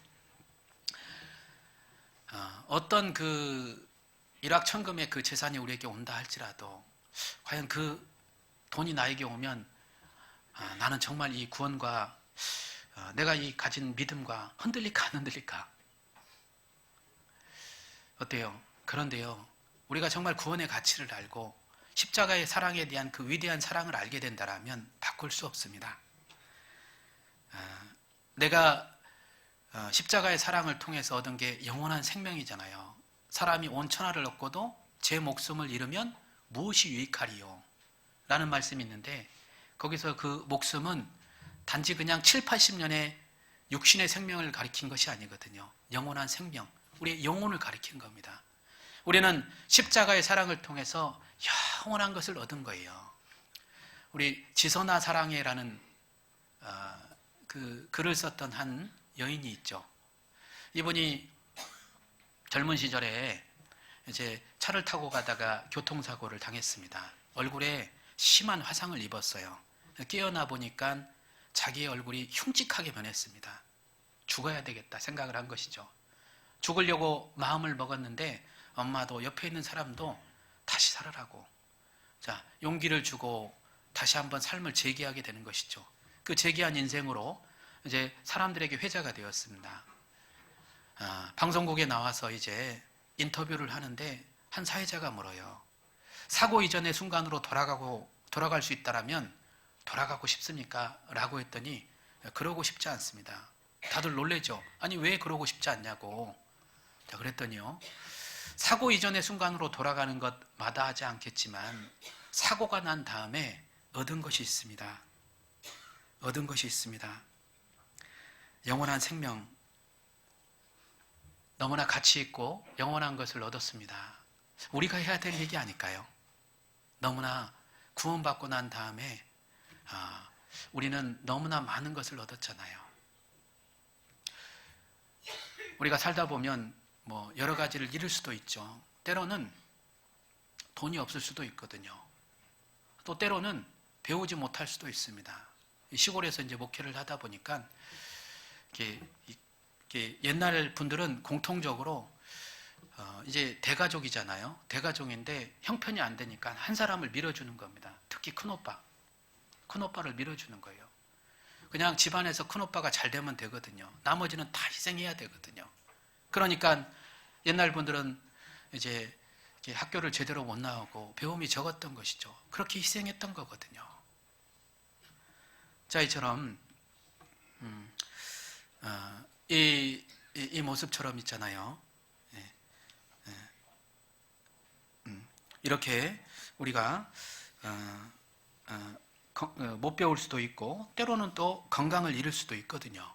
어떤 그 일확천금의 그 재산이 우리에게 온다 할지라도 과연 그 돈이 나에게 오면 나는 정말 이 구원과 내가 이 가진 믿음과 흔들릴까 안 흔들릴까? 어때요? 그런데요, 우리가 정말 구원의 가치를 알고 십자가의 사랑에 대한 그 위대한 사랑을 알게 된다면 바꿀 수 없습니다. 내가 십자가의 사랑을 통해서 얻은 게 영원한 생명이잖아요. 사람이 온 천하를 얻고도 제 목숨을 잃으면 무엇이 유익하리요? 라는 말씀이 있는데, 거기서 그 목숨은 단지 그냥 7, 80년의 육신의 생명을 가리킨 것이 아니거든요. 영원한 생명, 우리의 영혼을 가리킨 겁니다. 우리는 십자가의 사랑을 통해서 영원한 것을 얻은 거예요. 우리 지선아 사랑해라는 그 글을 썼던 한 여인이 있죠. 이분이 젊은 시절에 이제 차를 타고 가다가 교통사고를 당했습니다. 얼굴에 심한 화상을 입었어요. 깨어나 보니까 자기의 얼굴이 흉측하게 변했습니다. 죽어야 되겠다 생각을 한 것이죠. 죽으려고 마음을 먹었는데 엄마도 옆에 있는 사람도 다시 살아라고, 자, 용기를 주고 다시 한번 삶을 재기하게 되는 것이죠. 그 재기한 인생으로 이제 사람들에게 회자가 되었습니다. 방송국에 나와서 이제 인터뷰를 하는데 한 사회자가 물어요. 사고 이전의 순간으로 돌아갈 수 있다라면 돌아가고 싶습니까? 라고 했더니 그러고 싶지 않습니다. 다들 놀래죠. 아니 왜 그러고 싶지 않냐고. 자, 그랬더니요, 사고 이전의 순간으로 돌아가는 것 마다하지 않겠지만 사고가 난 다음에 얻은 것이 있습니다. 얻은 것이 있습니다. 영원한 생명, 너무나 가치 있고 영원한 것을 얻었습니다. 우리가 해야 될 얘기 아닐까요? 너무나 구원받고 난 다음에 우리는 너무나 많은 것을 얻었잖아요. 우리가 살다 보면 뭐 여러 가지를 잃을 수도 있죠. 때로는 돈이 없을 수도 있거든요. 또 때로는 배우지 못할 수도 있습니다. 시골에서 이제 목회를 하다 보니까 이렇게 옛날 분들은 공통적으로 이제 대가족이잖아요. 대가족인데 형편이 안 되니까 한 사람을 밀어주는 겁니다. 특히 큰오빠를 밀어주는 거예요. 그냥 집안에서 큰오빠가 잘 되면 되거든요. 나머지는 다 희생해야 되거든요. 그러니까 옛날 분들은 이제 학교를 제대로 못 나오고 배움이 적었던 것이죠. 그렇게 희생했던 거거든요. 자, 이처럼 이 모습처럼 있잖아요. 예, 이렇게 우리가 못 배울 수도 있고 때로는 또 건강을 잃을 수도 있거든요.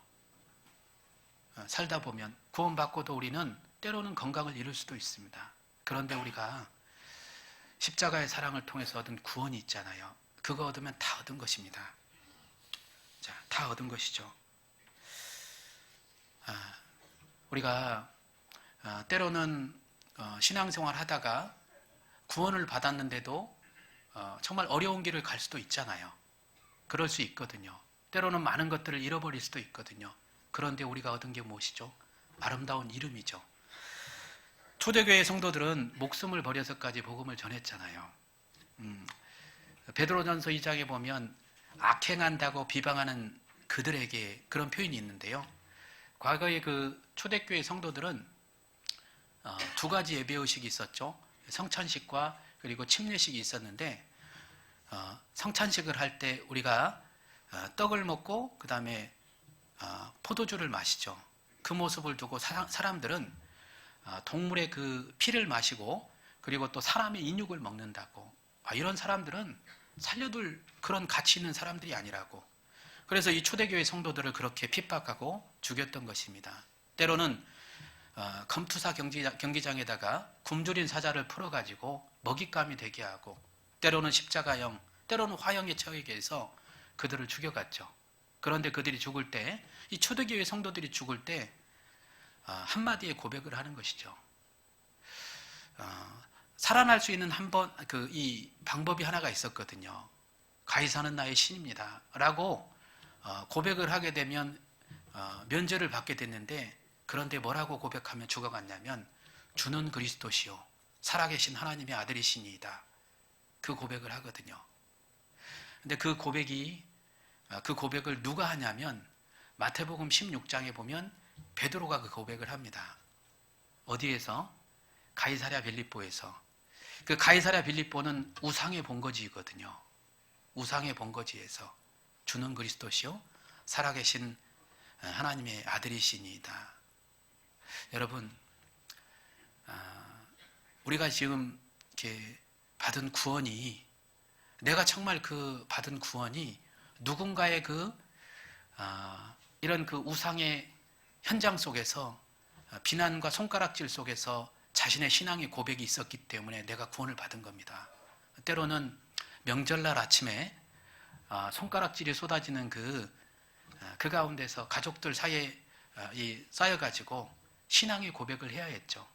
살다 보면 구원받고도 우리는 때로는 건강을 잃을 수도 있습니다. 그런데 우리가 십자가의 사랑을 통해서 얻은 구원이 있잖아요. 그거 얻으면 다 얻은 것입니다. 자, 다 얻은 것이죠. 우리가 때로는 신앙생활 하다가 구원을 받았는데도 정말 어려운 길을 갈 수도 있잖아요. 그럴 수 있거든요. 때로는 많은 것들을 잃어버릴 수도 있거든요. 그런데 우리가 얻은 게 무엇이죠? 아름다운 이름이죠. 초대교회 성도들은 목숨을 버려서까지 복음을 전했잖아요. 베드로전서 2장에 보면 악행한다고 비방하는 그들에게 그런 표현이 있는데요. 과거에 그 초대교회 성도들은 두 가지 예배의식이 있었죠. 성찬식과 그리고 침례식이 있었는데 성찬식을 할 때 우리가 떡을 먹고 그 다음에 포도주를 마시죠. 그 모습을 두고 사람들은 동물의 그 피를 마시고 그리고 또 사람의 인육을 먹는다고, 이런 사람들은 살려둘 그런 가치 있는 사람들이 아니라고. 그래서 이 초대교회 성도들을 그렇게 핍박하고 죽였던 것입니다. 때로는 검투사 경기장에다가 굶주린 사자를 풀어가지고 먹잇감이 되게 하고, 때로는 십자가형, 때로는 화형에 처하게 해서 그들을 죽여갔죠. 그런데 그들이 죽을 때, 이 초대교회 성도들이 죽을 때 한마디의 고백을 하는 것이죠. 살아날 수 있는 이 방법이 하나가 있었거든요. 가이사는 나의 신입니다 라고 고백을 하게 되면 면죄를 받게 됐는데, 그런데 뭐라고 고백하면 죽어갔냐면 주는 그리스도시요 살아계신 하나님의 아들이시니이다, 그 고백을 하거든요. 근데 그 고백을 누가 하냐면 마태복음 16장에 보면 베드로가 그 고백을 합니다. 어디에서? 가이사랴 빌립보에서. 그 가이사랴 빌립보는 우상의 본거지이거든요. 우상의 본거지에서 주는 그리스도시요 살아계신 하나님의 아들이시니이다. 여러분, 우리가 지금 이렇게 받은 구원이, 내가 정말 그 받은 구원이 누군가의 이런 그 우상의 현장 속에서, 비난과 손가락질 속에서 자신의 신앙의 고백이 있었기 때문에 내가 구원을 받은 겁니다. 때로는 명절날 아침에 손가락질이 쏟아지는 그 가운데서 가족들 사이에 쌓여가지고 신앙의 고백을 해야 했죠.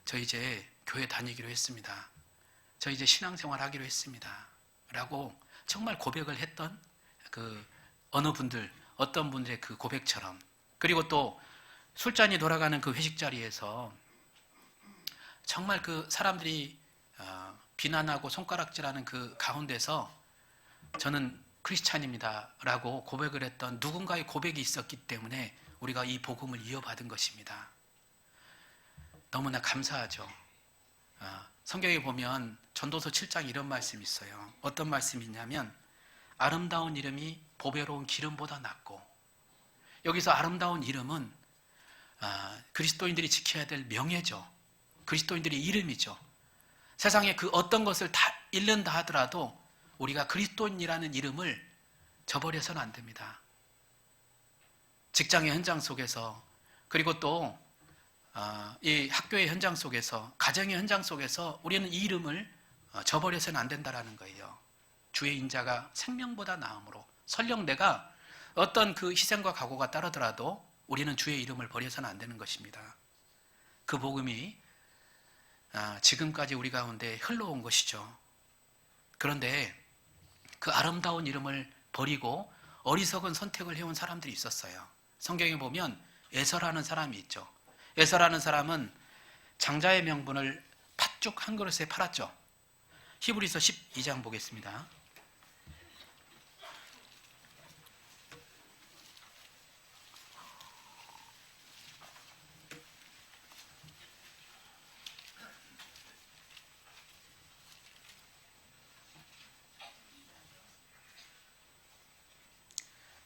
저 이제 교회 다니기로 했습니다. 저 이제 신앙생활 하기로 했습니다 라고 정말 고백을 했던 어느 분들, 어떤 분들의 그 고백처럼, 그리고 또 술잔이 돌아가는 그 회식 자리에서 정말 그 사람들이 비난하고 손가락질하는 그 가운데서 저는 크리스찬입니다 라고 고백을 했던 누군가의 고백이 있었기 때문에 우리가 이 복음을 이어받은 것입니다. 너무나 감사하죠. 성경에 보면 전도서 7장 이런 말씀이 있어요. 어떤 말씀이 있냐면 아름다운 이름이 보배로운 기름보다 낫고, 여기서 아름다운 이름은 그리스도인들이 지켜야 될 명예죠. 그리스도인들의 이름이죠. 세상에 그 어떤 것을 다 잃는다 하더라도 우리가 그리스도인이라는 이름을 저버려서는 안 됩니다. 직장의 현장 속에서, 그리고 또 이 학교의 현장 속에서, 가정의 현장 속에서 우리는 이 이름을 저버려서는 안 된다라는 거예요. 주의 인자가 생명보다 나음으로, 설령 내가 어떤 그 희생과 각오가 따르더라도 우리는 주의 이름을 버려서는 안 되는 것입니다. 그 복음이 지금까지 우리 가운데 흘러온 것이죠. 그런데 그 아름다운 이름을 버리고 어리석은 선택을 해온 사람들이 있었어요. 성경에 보면 에서라는 사람이 있죠. 에서라는 사람은 장자의 명분을 팥죽 한 그릇에 팔았죠. 히브리서 12장 보겠습니다.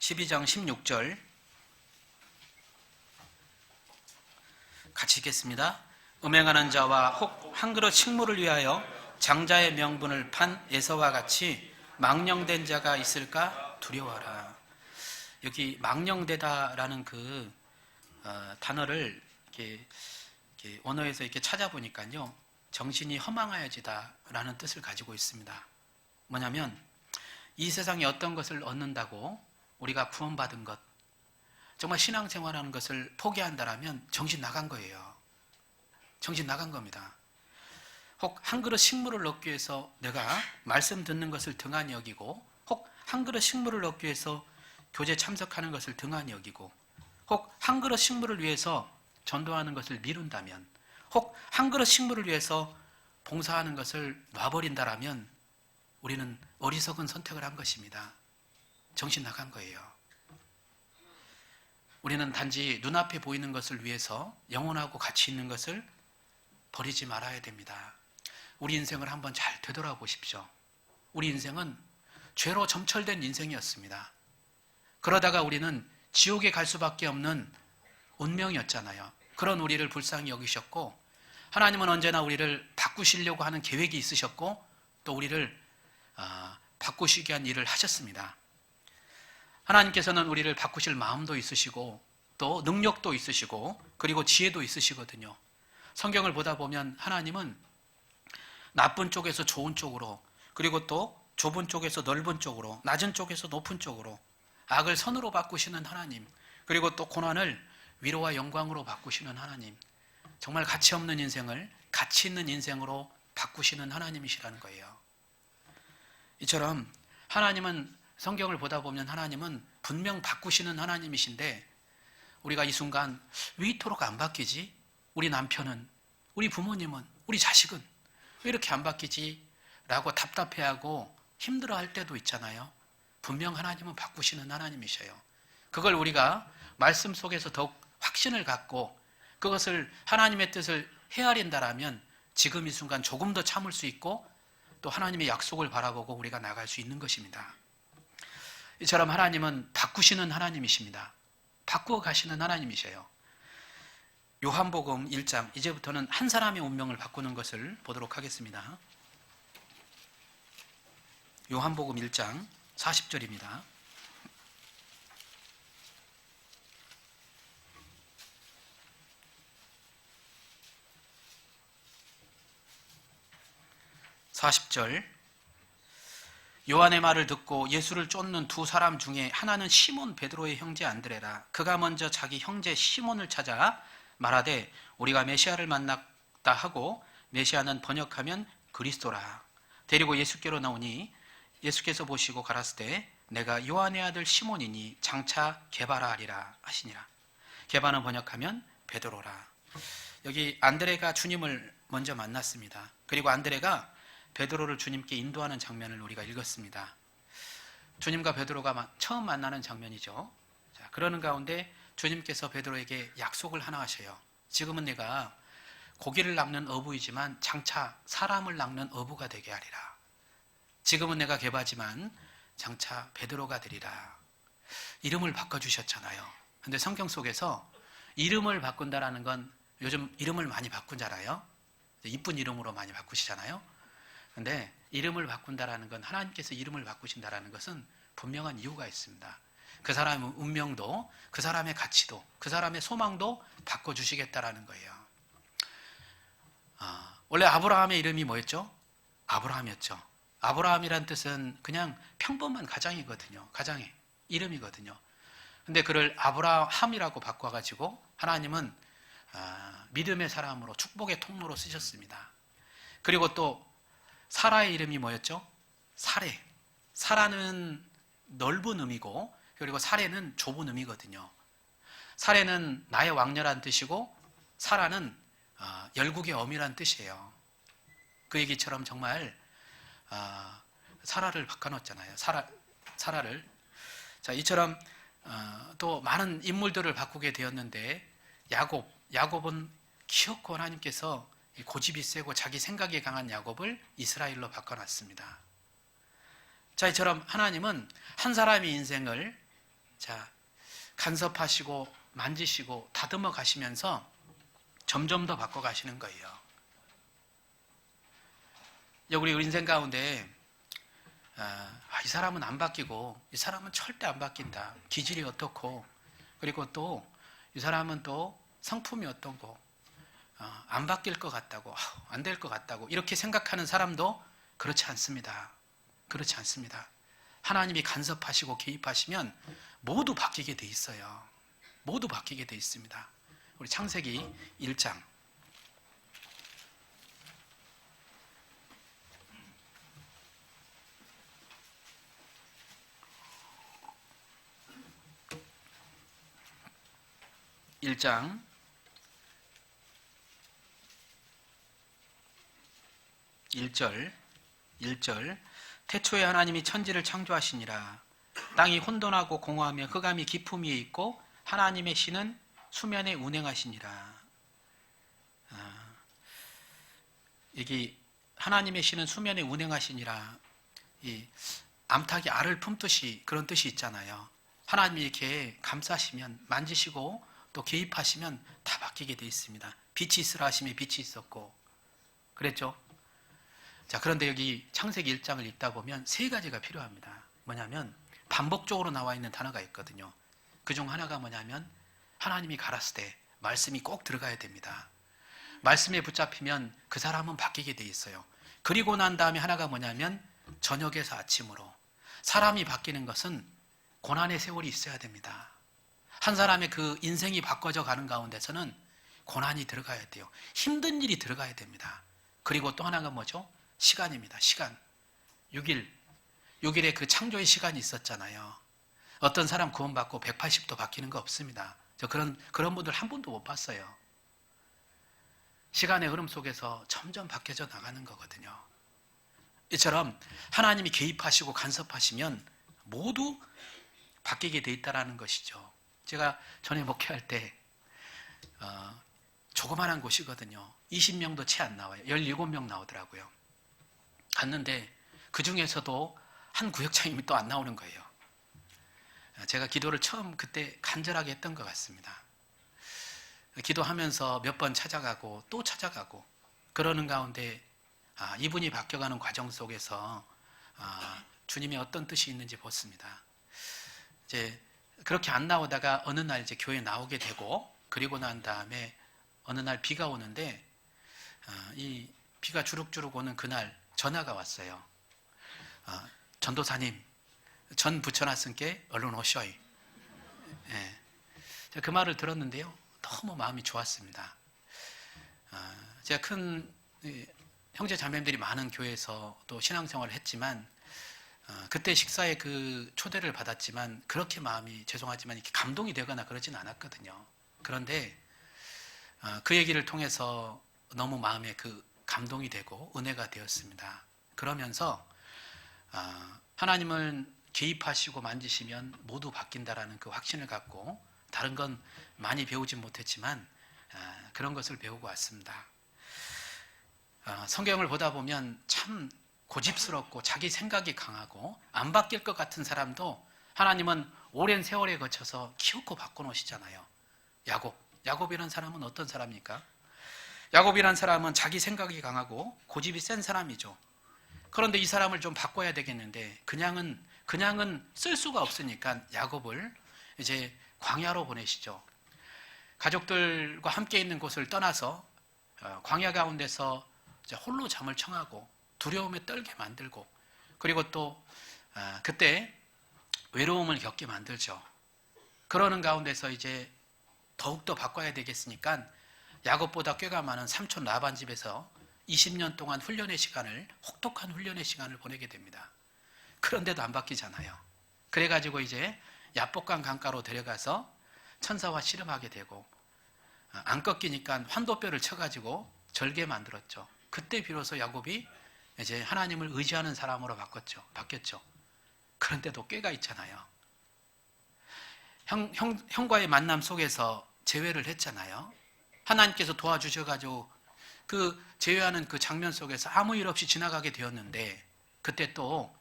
12장 16절 같이 읽겠습니다. 음행하는 자와 혹 한 그릇 식물을 위하여 장자의 명분을 판 에서와 같이 망령된 자가 있을까 두려워하라. 여기 망령되다라는 그 단어를 이렇게 원어에서 이렇게 찾아보니까요, 정신이 허망하여지다라는 뜻을 가지고 있습니다. 뭐냐면 이 세상에 어떤 것을 얻는다고 우리가 구원받은 것, 정말 신앙생활하는 것을 포기한다라면 정신 나간 거예요. 정신 나간 겁니다. 혹 한 그릇 식물을 얻기 위해서 내가 말씀 듣는 것을 등한히 여기고, 혹 한 그릇 식물을 얻기 위해서 교제 참석하는 것을 등한히 여기고, 혹 한 그릇 식물을 위해서 전도하는 것을 미룬다면, 혹 한 그릇 식물을 위해서 봉사하는 것을 놔버린다라면 우리는 어리석은 선택을 한 것입니다. 정신 나간 거예요. 우리는 단지 눈앞에 보이는 것을 위해서 영원하고 가치 있는 것을 버리지 말아야 됩니다. 우리 인생을 한번 잘 되돌아보십시오. 우리 인생은 죄로 점철된 인생이었습니다. 그러다가 우리는 지옥에 갈 수밖에 없는 운명이었잖아요. 그런 우리를 불쌍히 여기셨고, 하나님은 언제나 우리를 바꾸시려고 하는 계획이 있으셨고, 또 우리를 바꾸시기 위한 일을 하셨습니다. 하나님께서는 우리를 바꾸실 마음도 있으시고 또 능력도 있으시고 그리고 지혜도 있으시거든요. 성경을 보다 보면 하나님은 나쁜 쪽에서 좋은 쪽으로, 그리고 또 좁은 쪽에서 넓은 쪽으로, 낮은 쪽에서 높은 쪽으로, 악을 선으로 바꾸시는 하나님, 그리고 또 고난을 위로와 영광으로 바꾸시는 하나님, 정말 가치 없는 인생을 가치 있는 인생으로 바꾸시는 하나님이시라는 거예요. 이처럼 하나님은, 성경을 보다 보면 하나님은 분명 바꾸시는 하나님이신데, 우리가 이 순간 왜 이토록 안 바뀌지? 우리 남편은, 우리 부모님은, 우리 자식은 왜 이렇게 안 바뀌지? 라고 답답해하고 힘들어할 때도 있잖아요. 분명 하나님은 바꾸시는 하나님이셔요. 그걸 우리가 말씀 속에서 더욱 확신을 갖고 그것을, 하나님의 뜻을 헤아린다라면 지금 이 순간 조금 더 참을 수 있고 또 하나님의 약속을 바라보고 우리가 나갈 수 있는 것입니다. 이처럼 하나님은 바꾸시는 하나님이십니다. 바꾸어 가시는 하나님이셔요. 요한복음 1장, 이제부터는 한 사람의 운명을 바꾸는 것을 보도록 하겠습니다. 요한복음 1장 40절입니다. 요한의 말을 듣고 예수를 쫓는 두 사람 중에 하나는 시몬 베드로의 형제 안드레라. 그가 먼저 자기 형제 시몬을 찾아 말하되 우리가 메시아를 만났다 하고, 메시아는 번역하면 그리스도라. 데리고 예수께로 나오니 예수께서 보시고 가라사대 내가 요한의 아들 시몬이니 장차 게바라 하리라 하시니라. 게바는 번역하면 베드로라. 여기 안드레가 주님을 먼저 만났습니다. 그리고 안드레가 베드로를 주님께 인도하는 장면을 우리가 읽었습니다. 주님과 베드로가 처음 만나는 장면이죠. 자, 그러는 가운데 주님께서 베드로에게 약속을 하나 하셔요. 지금은 내가 고기를 낚는 어부이지만 장차 사람을 낚는 어부가 되게 하리라. 지금은 내가 게바지만 장차 베드로가 되리라. 이름을 바꿔주셨잖아요. 근데 성경 속에서 이름을 바꾼다라는 건, 요즘 이름을 많이 바꾸잖아요. 이쁜 이름으로 많이 바꾸시잖아요. 근데 이름을 바꾼다라는 건, 하나님께서 이름을 바꾸신다라는 것은 분명한 이유가 있습니다. 그 사람의 운명도, 그 사람의 가치도, 그 사람의 소망도 바꿔주시겠다라는 거예요. 원래 아브라함의 이름이 뭐였죠? 아브라함이었죠. 아브라함이란 뜻은 그냥 평범한 가장이거든요. 가장의 이름이거든요. 근데 그를 아브라함이라고 바꿔가지고 하나님은 믿음의 사람으로, 축복의 통로로 쓰셨습니다. 그리고 또 사라의 이름이 뭐였죠? 사레. 사라는 넓은 의미고, 그리고 사레는 좁은 의미거든요. 사레는 나의 왕녀란 뜻이고, 사라는 열국의 어미란 뜻이에요. 그 얘기처럼 정말 사라를 바꿔놓았잖아요. 사라를. 자, 이처럼 또 많은 인물들을 바꾸게 되었는데, 야곱은 기어코 하나님께서 고집이 세고 자기 생각이 강한 야곱을 이스라엘로 바꿔놨습니다. 자, 이처럼 하나님은 한 사람의 인생을 자, 간섭하시고 만지시고 다듬어 가시면서 점점 더 바꿔 가시는 거예요. 우리 인생 가운데 이 사람은 안 바뀌고 이 사람은 절대 안 바뀐다. 기질이 어떻고 그리고 또 이 사람은 또 성품이 어떤고 안 바뀔 것 같다고 안 될 것 같다고 이렇게 생각하는 사람도 그렇지 않습니다. 그렇지 않습니다. 하나님이 간섭하시고 개입하시면 모두 바뀌게 돼 있어요. 모두 바뀌게 돼 있습니다. 우리 창세기 1장 1장 1절 태초에 하나님이 천지를 창조하시니라. 땅이 혼돈하고 공허하며 흑암이 깊음 위에 있고 하나님의 신은 수면에 운행하시니라. 여기 하나님의 신은 수면에 운행하시니라. 이 암탉이 알을 품듯이 그런 뜻이 있잖아요. 하나님이 이렇게 감싸시면 만지시고 또 개입하시면 다 바뀌게 돼 있습니다. 빛이 있으라 하시면 빛이 있었고 그랬죠. 자, 그런데 여기 창세기 1장을 읽다 보면 세 가지가 필요합니다. 뭐냐면 반복적으로 나와 있는 단어가 있거든요. 그중 하나가 뭐냐면 하나님이 가라사대 말씀이 꼭 들어가야 됩니다. 말씀에 붙잡히면 그 사람은 바뀌게 돼 있어요. 그리고 난 다음에 하나가 뭐냐면 저녁에서 아침으로 사람이 바뀌는 것은 고난의 세월이 있어야 됩니다. 한 사람의 그 인생이 바꿔져 가는 가운데서는 고난이 들어가야 돼요. 힘든 일이 들어가야 됩니다. 그리고 또 하나가 뭐죠? 시간입니다. 시간. 6일에 그 창조의 시간이 있었잖아요. 어떤 사람 구원받고 180도 바뀌는 거 없습니다. 저 그런 분들 한 분도 못 봤어요. 시간의 흐름 속에서 점점 바뀌어져 나가는 거거든요. 이처럼 하나님이 개입하시고 간섭하시면 모두 바뀌게 돼 있다는 것이죠. 제가 전에 목회할 때 조그만한 곳이거든요. 20명도 채 안 나와요. 17명 나오더라고요. 갔는데 그 중에서도 한 구역장님이 또 안 나오는 거예요. 제가 기도를 처음 그때 간절하게 했던 것 같습니다. 기도하면서 몇 번 찾아가고 또 찾아가고 그러는 가운데 이분이 바뀌어가는 과정 속에서 주님의 어떤 뜻이 있는지 보습니다. 이제 그렇게 안 나오다가 어느 날 이제 교회에 나오게 되고 그리고 난 다음에 어느 날 비가 오는데 이 비가 주룩주룩 오는 그날 전화가 왔어요. 전도사님 전 붙여놨으니까 얼른 오셔요. 예. 그 말을 들었는데요. 너무 마음이 좋았습니다. 제가 큰 형제 자매들이 많은 교회에서 또 신앙생활을 했지만 그때 식사에 그 초대를 받았지만 그렇게 마음이 죄송하지만 이렇게 감동이 되거나 그러진 않았거든요. 그런데 그 얘기를 통해서 너무 마음에 그 감동이 되고 은혜가 되었습니다. 그러면서 하나님을 개입하시고 만지시면 모두 바뀐다라는 그 확신을 갖고 다른 건 많이 배우진 못했지만 그런 것을 배우고 왔습니다. 성경을 보다 보면 참 고집스럽고 자기 생각이 강하고 안 바뀔 것 같은 사람도 하나님은 오랜 세월에 거쳐서 키우고 바꿔놓으시잖아요. 야곱이라는 사람은 어떤 사람입니까? 야곱이라는 사람은 자기 생각이 강하고 고집이 센 사람이죠. 그런데 이 사람을 좀 바꿔야 되겠는데 그냥은 쓸 수가 없으니까 야곱을 이제 광야로 보내시죠. 가족들과 함께 있는 곳을 떠나서 광야 가운데서 이제 홀로 잠을 청하고 두려움에 떨게 만들고 그리고 또 그때 외로움을 겪게 만들죠. 그러는 가운데서 이제 더욱더 바꿔야 되겠으니까 야곱보다 꾀가 많은 삼촌 라반 집에서 20년 동안 혹독한 훈련의 시간을 보내게 됩니다. 그런데도 안 바뀌잖아요. 그래가지고 이제 야복강 강가로 데려가서 천사와 씨름하게 되고 안 꺾이니까 환도뼈를 쳐가지고 절게 만들었죠. 그때 비로소 야곱이 이제 하나님을 의지하는 사람으로 바뀌었죠. 그런데도 꾀가 있잖아요. 형과의 만남 속에서 재회를 했잖아요. 하나님께서 도와주셔가지고 그 재회하는 그 장면 속에서 아무 일 없이 지나가게 되었는데 그때 또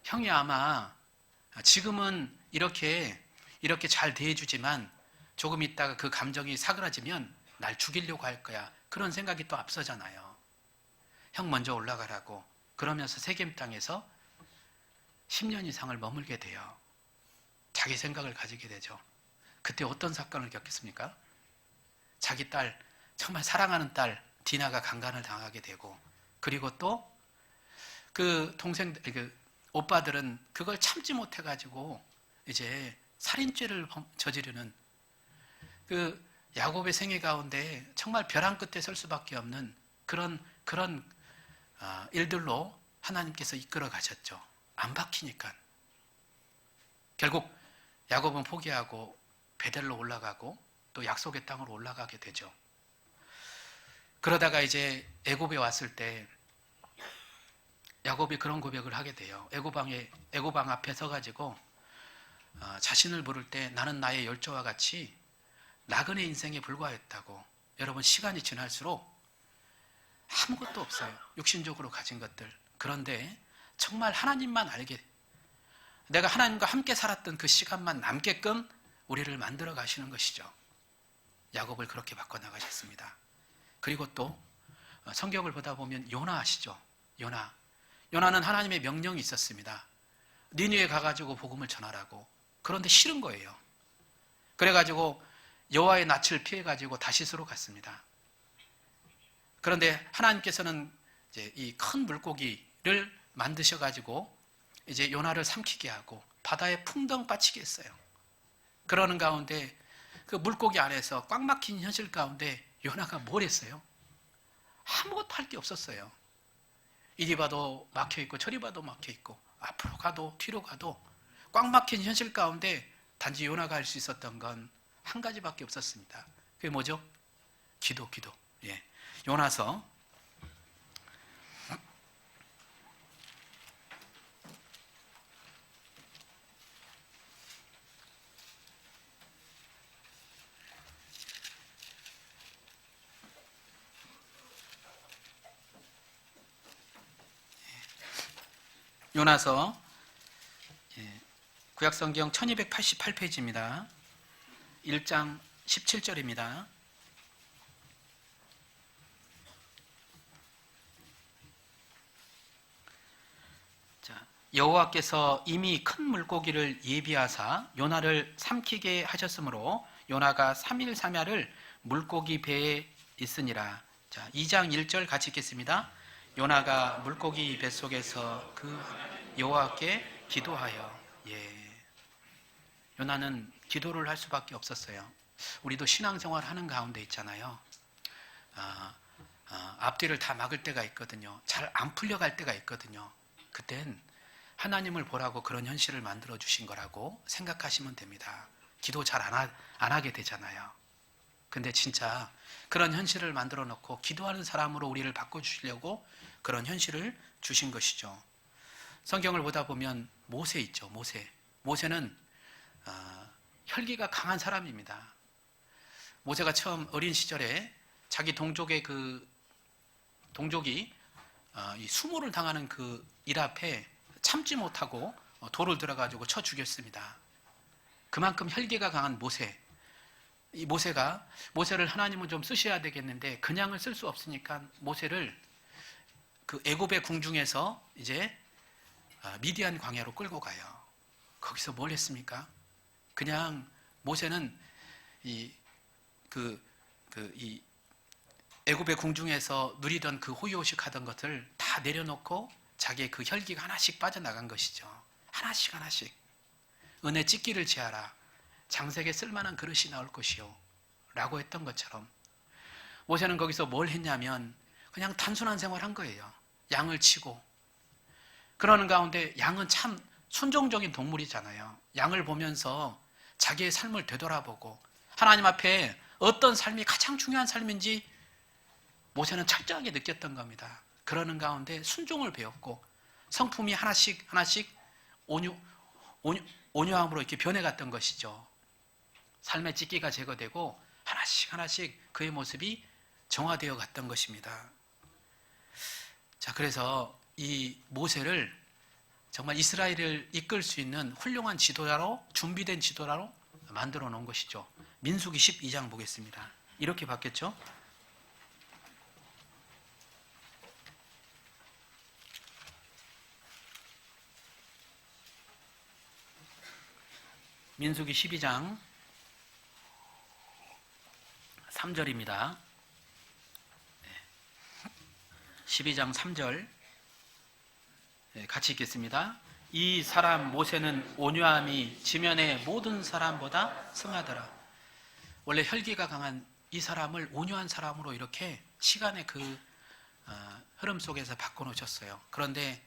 형이 아마 지금은 이렇게 이렇게 잘 대해주지만 조금 있다가 그 감정이 사그라지면 날 죽이려고 할 거야. 그런 생각이 또 앞서잖아요. 형 먼저 올라가라고. 그러면서 세겜 땅에서 10년 이상을 머물게 돼요. 자기 생각을 가지게 되죠. 그때 어떤 사건을 겪겠습니까? 자기 딸, 정말 사랑하는 딸 디나가 강간을 당하게 되고, 그리고 또 그 동생들, 그 오빠들은 그걸 참지 못해가지고 이제 살인죄를 저지르는, 그 야곱의 생애 가운데 정말 벼랑 끝에 설 수밖에 없는 그런 일들로 하나님께서 이끌어 가셨죠. 안 박히니까. 결국 야곱은 포기하고 베델로 올라가고 또 약속의 땅으로 올라가게 되죠. 그러다가 이제 애굽에 왔을 때 야곱이 그런 고백을 하게 돼요. 애굽왕 앞에 서가지고 자신을 부를 때 나는 나의 열조와 같이 나그네 인생에 불과했다고. 여러분, 시간이 지날수록 아무것도 없어요. 육신적으로 가진 것들. 그런데 정말 하나님만 알게, 내가 하나님과 함께 살았던 그 시간만 남게끔 우리를 만들어 가시는 것이죠. 야곱을 그렇게 바꿔나가셨습니다. 그리고 또 성경을 보다 보면 요나 아시죠? 요나는 하나님의 명령이 있었습니다. 니느웨에 가가지고 복음을 전하라고. 그런데 싫은 거예요. 그래가지고 여호와의 낯을 피해가지고 다시스로 갔습니다. 그런데 하나님께서는 이제 이 큰 물고기를 만드셔가지고 이제 요나를 삼키게 하고 바다에 풍덩 빠지게 했어요. 그러는 가운데 그 물고기 안에서 꽉 막힌 현실 가운데 요나가 뭘 했어요? 아무것도 할 게 없었어요. 이리 봐도 막혀있고 저리 봐도 막혀있고 앞으로 가도 뒤로 가도 꽉 막힌 현실 가운데 단지 요나가 할 수 있었던 건 한 가지밖에 없었습니다. 그게 뭐죠? 기도. 예. 요나서 구약성경 1288페이지입니다. 1장 17절입니다. 여호와께서 이미 큰 물고기를 예비하사 요나를 삼키게 하셨으므로 요나가 3일 3야를 물고기 배에 있으니라. 자, 2장 1절 같이 읽겠습니다. 요나가 물고기 뱃속에서 그 여호와께 기도하여. 요나는 기도를 할 수밖에 없었어요. 우리도 신앙생활 하는 가운데 있잖아요. 앞뒤를 다 막을 때가 있거든요. 잘 안 풀려갈 때가 있거든요. 그땐 하나님을 보라고 그런 현실을 만들어 주신 거라고 생각하시면 됩니다. 기도 잘 안 하게 되잖아요. 근데 진짜 그런 현실을 만들어 놓고 기도하는 사람으로 우리를 바꿔주시려고 그런 현실을 주신 것이죠. 성경을 보다 보면 모세 있죠. 모세는 혈기가 강한 사람입니다. 모세가 처음 어린 시절에 자기 동족이 이 수모를 당하는 그 일 앞에 참지 못하고 돌을 들어가지고 쳐 죽였습니다. 그만큼 혈기가 강한 모세. 이 모세를 하나님은 좀 쓰셔야 되겠는데 그냥을 쓸 수 없으니까 모세를 그 애굽의 궁중에서 이제 미디안 광야로 끌고 가요. 거기서 뭘 했습니까? 그냥 모세는 이 애굽의 궁중에서 누리던 그 호의호식 하던 것을 다 내려놓고 자기의 그 혈기가 하나씩 빠져나간 것이죠. 하나씩. 은혜 찢기를 지하라. 장색에 쓸만한 그릇이 나올 것이요. 라고 했던 것처럼 모세는 거기서 뭘 했냐면 그냥 단순한 생활한 거예요. 양을 치고. 그러는 가운데 양은 참 순종적인 동물이잖아요. 양을 보면서 자기의 삶을 되돌아보고 하나님 앞에 어떤 삶이 가장 중요한 삶인지 모세는 철저하게 느꼈던 겁니다. 그러는 가운데 순종을 배웠고 성품이 하나씩 온유함으로 이렇게 변해갔던 것이죠. 삶의 찢기가 제거되고 하나씩 그의 모습이 정화되어 갔던 것입니다. 자, 그래서 이 모세를 정말 이스라엘을 이끌 수 있는 훌륭한 지도자로, 준비된 지도자로 만들어 놓은 것이죠. 민수기 12장 보겠습니다. 이렇게 바뀌었죠. 민수기 12장 3절입니다. 12장 3절 같이 읽겠습니다. 이 사람 모세는 온유함이 지면의 모든 사람보다 승하더라. 원래 혈기가 강한 이 사람을 온유한 사람으로 이렇게 시간의 그 흐름 속에서 바꿔놓으셨어요. 그런데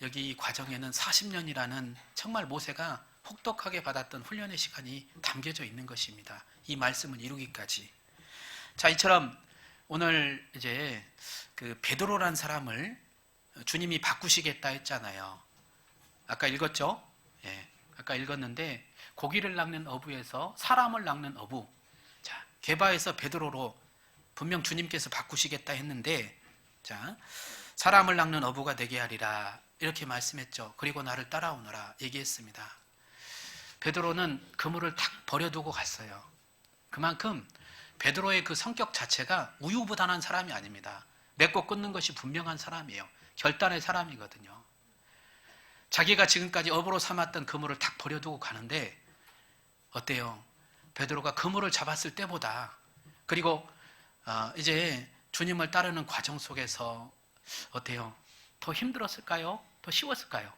여기 이 과정에는 40년이라는 정말 모세가 혹독하게 받았던 훈련의 시간이 담겨져 있는 것입니다. 이 말씀을 이루기까지. 자, 이처럼 오늘 이제 그 베드로란 사람을 주님이 바꾸시겠다 했잖아요. 아까 읽었죠? 예, 아까 읽었는데 고기를 낚는 어부에서 사람을 낚는 어부. 자, 게바에서 베드로로 분명 주님께서 바꾸시겠다 했는데, 자, 사람을 낚는 어부가 되게 하리라 이렇게 말씀했죠. 그리고 나를 따라오너라 얘기했습니다. 베드로는 그물을 탁 버려두고 갔어요. 그만큼 베드로의 그 성격 자체가 우유부단한 사람이 아닙니다. 맺고 끊는 것이 분명한 사람이에요. 결단의 사람이거든요. 자기가 지금까지 업으로 삼았던 그물을 탁 버려두고 가는데 어때요? 베드로가 그물을 잡았을 때보다, 그리고 이제 주님을 따르는 과정 속에서 어때요? 더 힘들었을까요? 더 쉬웠을까요?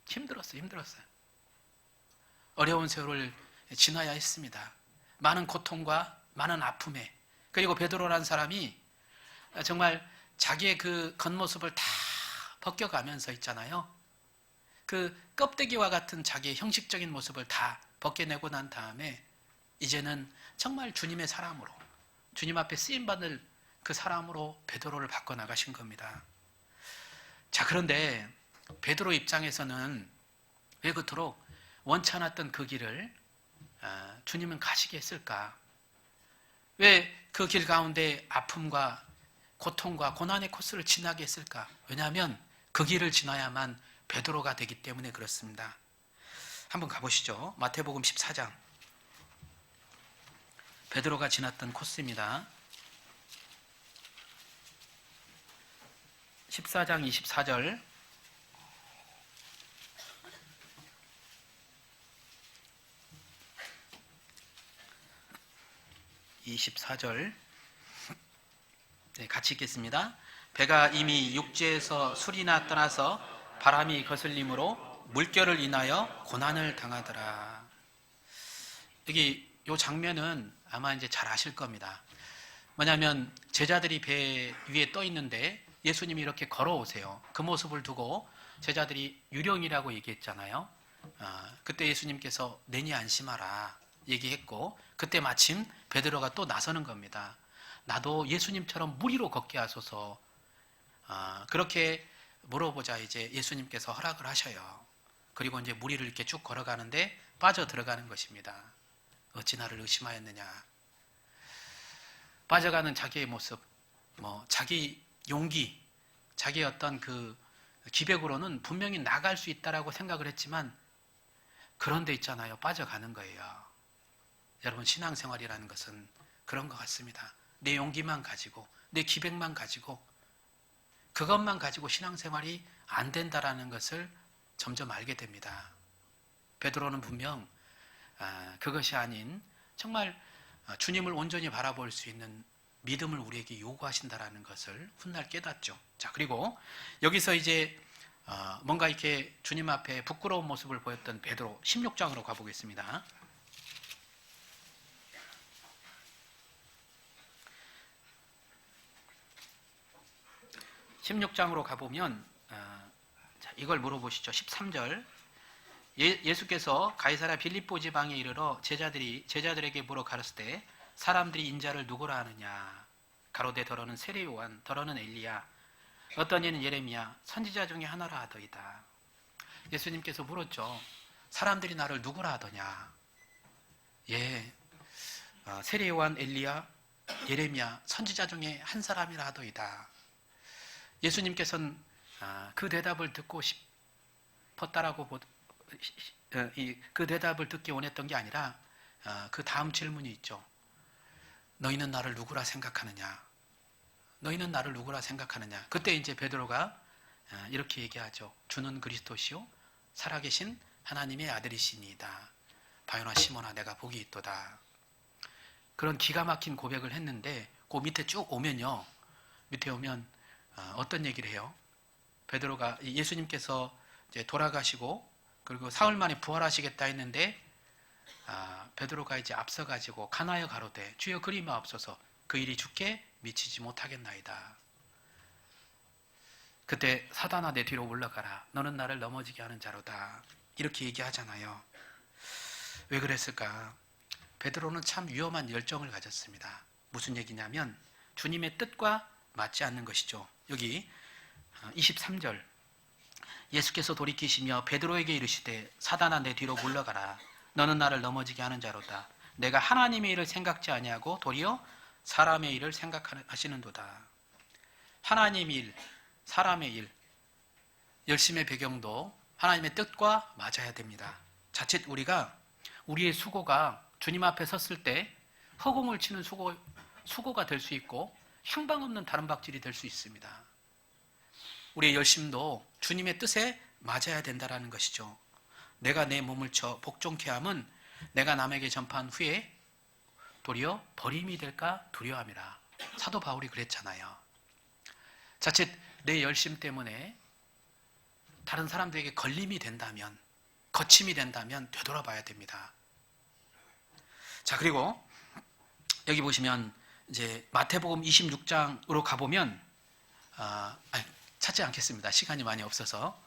힘들었어요. 어려운 세월을 지나야 했습니다. 많은 고통과 많은 아픔에, 그리고 베드로라는 사람이 정말 자기의 그 겉모습을 다 벗겨가면서 있잖아요. 그 껍데기와 같은 자기의 형식적인 모습을 다 벗겨내고 난 다음에 이제는 정말 주님의 사람으로, 주님 앞에 쓰임받을 그 사람으로 베드로를 바꿔나가신 겁니다. 자, 그런데 베드로 입장에서는 왜 그토록 원치 않았던 그 길을 주님은 가시게 했을까? 왜 그 길 가운데 아픔과 고통과 고난의 코스를 지나게 했을까? 왜냐하면 그 길을 지나야만 베드로가 되기 때문에 그렇습니다. 한번 가보시죠. 마태복음 14장. 베드로가 지났던 코스입니다. 14장 24절. 네, 같이 읽겠습니다. 배가 이미 육지에서 술이나 떠나서 바람이 거슬림으로 물결을 인하여 고난을 당하더라. 여기 이 장면은 아마 이제 잘 아실 겁니다. 뭐냐면 제자들이 배 위에 떠 있는데 예수님이 이렇게 걸어오세요. 그 모습을 두고 제자들이 유령이라고 얘기했잖아요. 그때 예수님께서 내니 안심하라 얘기했고, 그때 마침 베드로가 또 나서는 겁니다. 나도 예수님처럼 물 위로 걷게 하소서. 그렇게 물어보자 이제 예수님께서 허락을 하셔요. 그리고 이제 물 위를 이렇게 쭉 걸어가는데 빠져 들어가는 것입니다. 어찌 나를 의심하였느냐. 빠져가는 자기의 모습, 자기 용기, 자기의 어떤 그 기백으로는 분명히 나갈 수 있다라고 생각을 했지만, 그런데 있잖아요, 빠져가는 거예요. 여러분, 신앙생활이라는 것은 그런 것 같습니다. 내 용기만 가지고, 내 기백만 가지고, 그것만 가지고 신앙생활이 안 된다라는 것을 점점 알게 됩니다. 베드로는 분명 그것이 아닌 정말 주님을 온전히 바라볼 수 있는 믿음을 우리에게 요구하신다라는 것을 훗날 깨닫죠. 자, 그리고 여기서 이제 뭔가 이렇게 주님 앞에 부끄러운 모습을 보였던 베드로 16장으로 가보겠습니다. 16장으로 가보면 이걸 물어보시죠. 13절. 예수께서 가이사랴 빌립보 지방에 이르러 제자들에게 물어 가르칠 때 사람들이 인자를 누구라 하느냐. 가로되 더러는 세례 요한, 더러는 엘리야, 어떤 이는 예레미야, 선지자 중에 하나라 하더이다. 예수님께서 물었죠. 사람들이 나를 누구라 하더냐. 예, 세례 요한, 엘리야, 예레미야, 선지자 중에 한 사람이라 하더이다. 예수님께서는 그 대답을 듣고 싶었다라고 그 대답을 듣기 원했던 게 아니라 그 다음 질문이 있죠. 너희는 나를 누구라 생각하느냐? 너희는 나를 누구라 생각하느냐? 그때 이제 베드로가 이렇게 얘기하죠. 주는 그리스도시요 살아계신 하나님의 아들이시니이다. 바요나 시몬아 내가 복이 있도다. 그런 기가 막힌 고백을 했는데 그 밑에 쭉 오면요. 밑에 오면 어떤 얘기를 해요? 베드로가 예수님께서 이제 돌아가시고 그리고 사흘 만에 부활하시겠다 했는데 베드로가 이제 앞서가지고 가나여 가로되 주여 그리 마옵소서 그 일이 주께 미치지 못하겠나이다. 그때 사단아 내 뒤로 올라가라 너는 나를 넘어지게 하는 자로다. 이렇게 얘기하잖아요. 왜 그랬을까? 베드로는 참 위험한 열정을 가졌습니다. 무슨 얘기냐면 주님의 뜻과 맞지 않는 것이죠. 여기 23절 예수께서 돌이키시며 베드로에게 이르시되 사단아 내 뒤로 물러가라 너는 나를 넘어지게 하는 자로다. 내가 하나님의 일을 생각지 아니하고 도리어 사람의 일을 생각하시는도다. 하나님의 일, 사람의 일, 열심의 배경도 하나님의 뜻과 맞아야 됩니다. 자칫 우리가 우리의 수고가 주님 앞에 섰을 때 허공을 치는 수고가 될 수 있고 향방 없는 다른박질이 될 수 있습니다. 우리의 열심도 주님의 뜻에 맞아야 된다는 것이죠. 내가 내 몸을 쳐 복종케 함은 내가 남에게 전파한 후에 도리어 버림이 될까 두려워함이라. 사도 바울이 그랬잖아요. 자칫 내 열심 때문에 다른 사람들에게 걸림이 된다면, 거침이 된다면 되돌아봐야 됩니다. 자, 그리고 여기 보시면 이제 마태복음 26장으로 가보면 찾지 않겠습니다. 시간이 많이 없어서.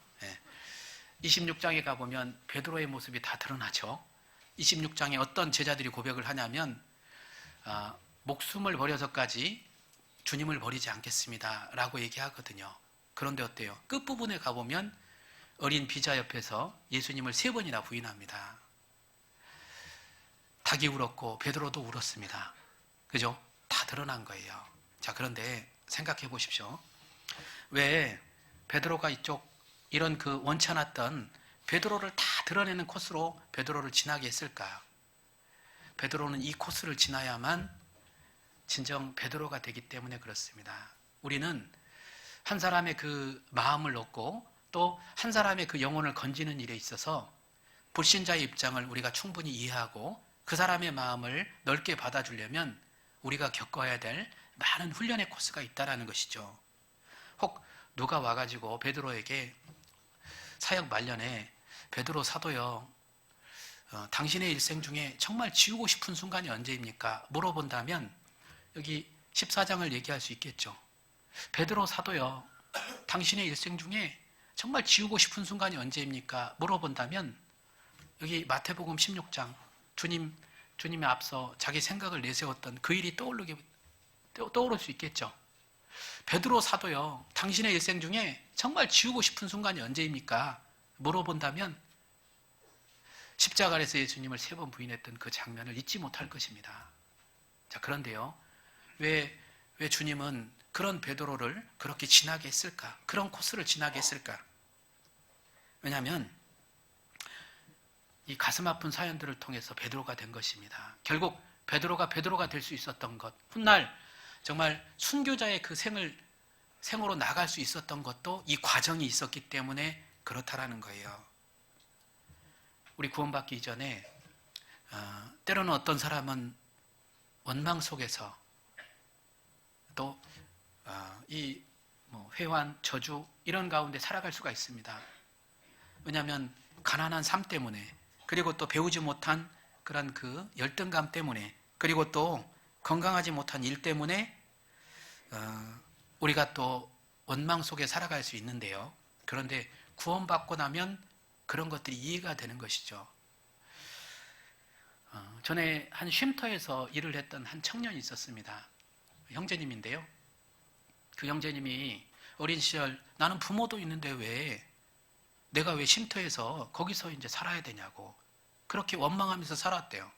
26장에 가보면 베드로의 모습이 다 드러나죠. 26장에 어떤 제자들이 고백을 하냐면 목숨을 버려서까지 주님을 버리지 않겠습니다 라고 얘기하거든요. 그런데 어때요? 끝부분에 가보면 어린 비자 옆에서 예수님을 3번이나 부인합니다. 닭이 울었고 베드로도 울었습니다. 그죠? 다 드러난 거예요. 자, 그런데 생각해 보십시오. 왜 베드로가 이런 그 원치 않았던 베드로를 다 드러내는 코스로 베드로를 지나게 했을까? 베드로는 이 코스를 지나야만 진정 베드로가 되기 때문에 그렇습니다. 우리는 한 사람의 그 마음을 얻고 또 한 사람의 그 영혼을 건지는 일에 있어서 불신자의 입장을 우리가 충분히 이해하고 그 사람의 마음을 넓게 받아주려면 우리가 겪어야 될 많은 훈련의 코스가 있다는 것이죠. 혹 누가 와가지고 베드로에게 사역 말년에 베드로 사도요, 당신의 일생 중에 정말 지우고 싶은 순간이 언제입니까? 물어본다면 여기 14장을 얘기할 수 있겠죠. 베드로 사도요, 당신의 일생 중에 정말 지우고 싶은 순간이 언제입니까? 물어본다면 여기 마태복음 16장 주님의 앞서 자기 생각을 내세웠던 그 일이 떠오를 수 있겠죠. 베드로 사도요, 당신의 일생 중에 정말 지우고 싶은 순간이 언제입니까? 물어본다면 십자가 아래서 예수님을 3번 부인했던 그 장면을 잊지 못할 것입니다. 자, 그런데요, 왜 주님은 그런 베드로를 그렇게 지나게 했을까? 그런 코스를 지나게 했을까? 왜냐하면 이 가슴 아픈 사연들을 통해서 베드로가 된 것입니다. 결국 베드로가 될 수 있었던 것, 훗날 정말 순교자의 그 생으로 나갈 수 있었던 것도 이 과정이 있었기 때문에 그렇다라는 거예요. 우리 구원받기 이전에 때로는 어떤 사람은 원망 속에서 또 이 회환, 저주 이런 가운데 살아갈 수가 있습니다. 왜냐하면 가난한 삶 때문에, 그리고 또 배우지 못한 그런 그 열등감 때문에, 그리고 또 건강하지 못한 일 때문에 우리가 또 원망 속에 살아갈 수 있는데요. 그런데 구원받고 나면 그런 것들이 이해가 되는 것이죠. 전에 한 쉼터에서 일을 했던 한 청년이 있었습니다. 형제님인데요. 그 형제님이 어린 시절 나는 부모도 있는데 내가 왜 쉼터에서 거기서 이제 살아야 되냐고 그렇게 원망하면서 살았대요.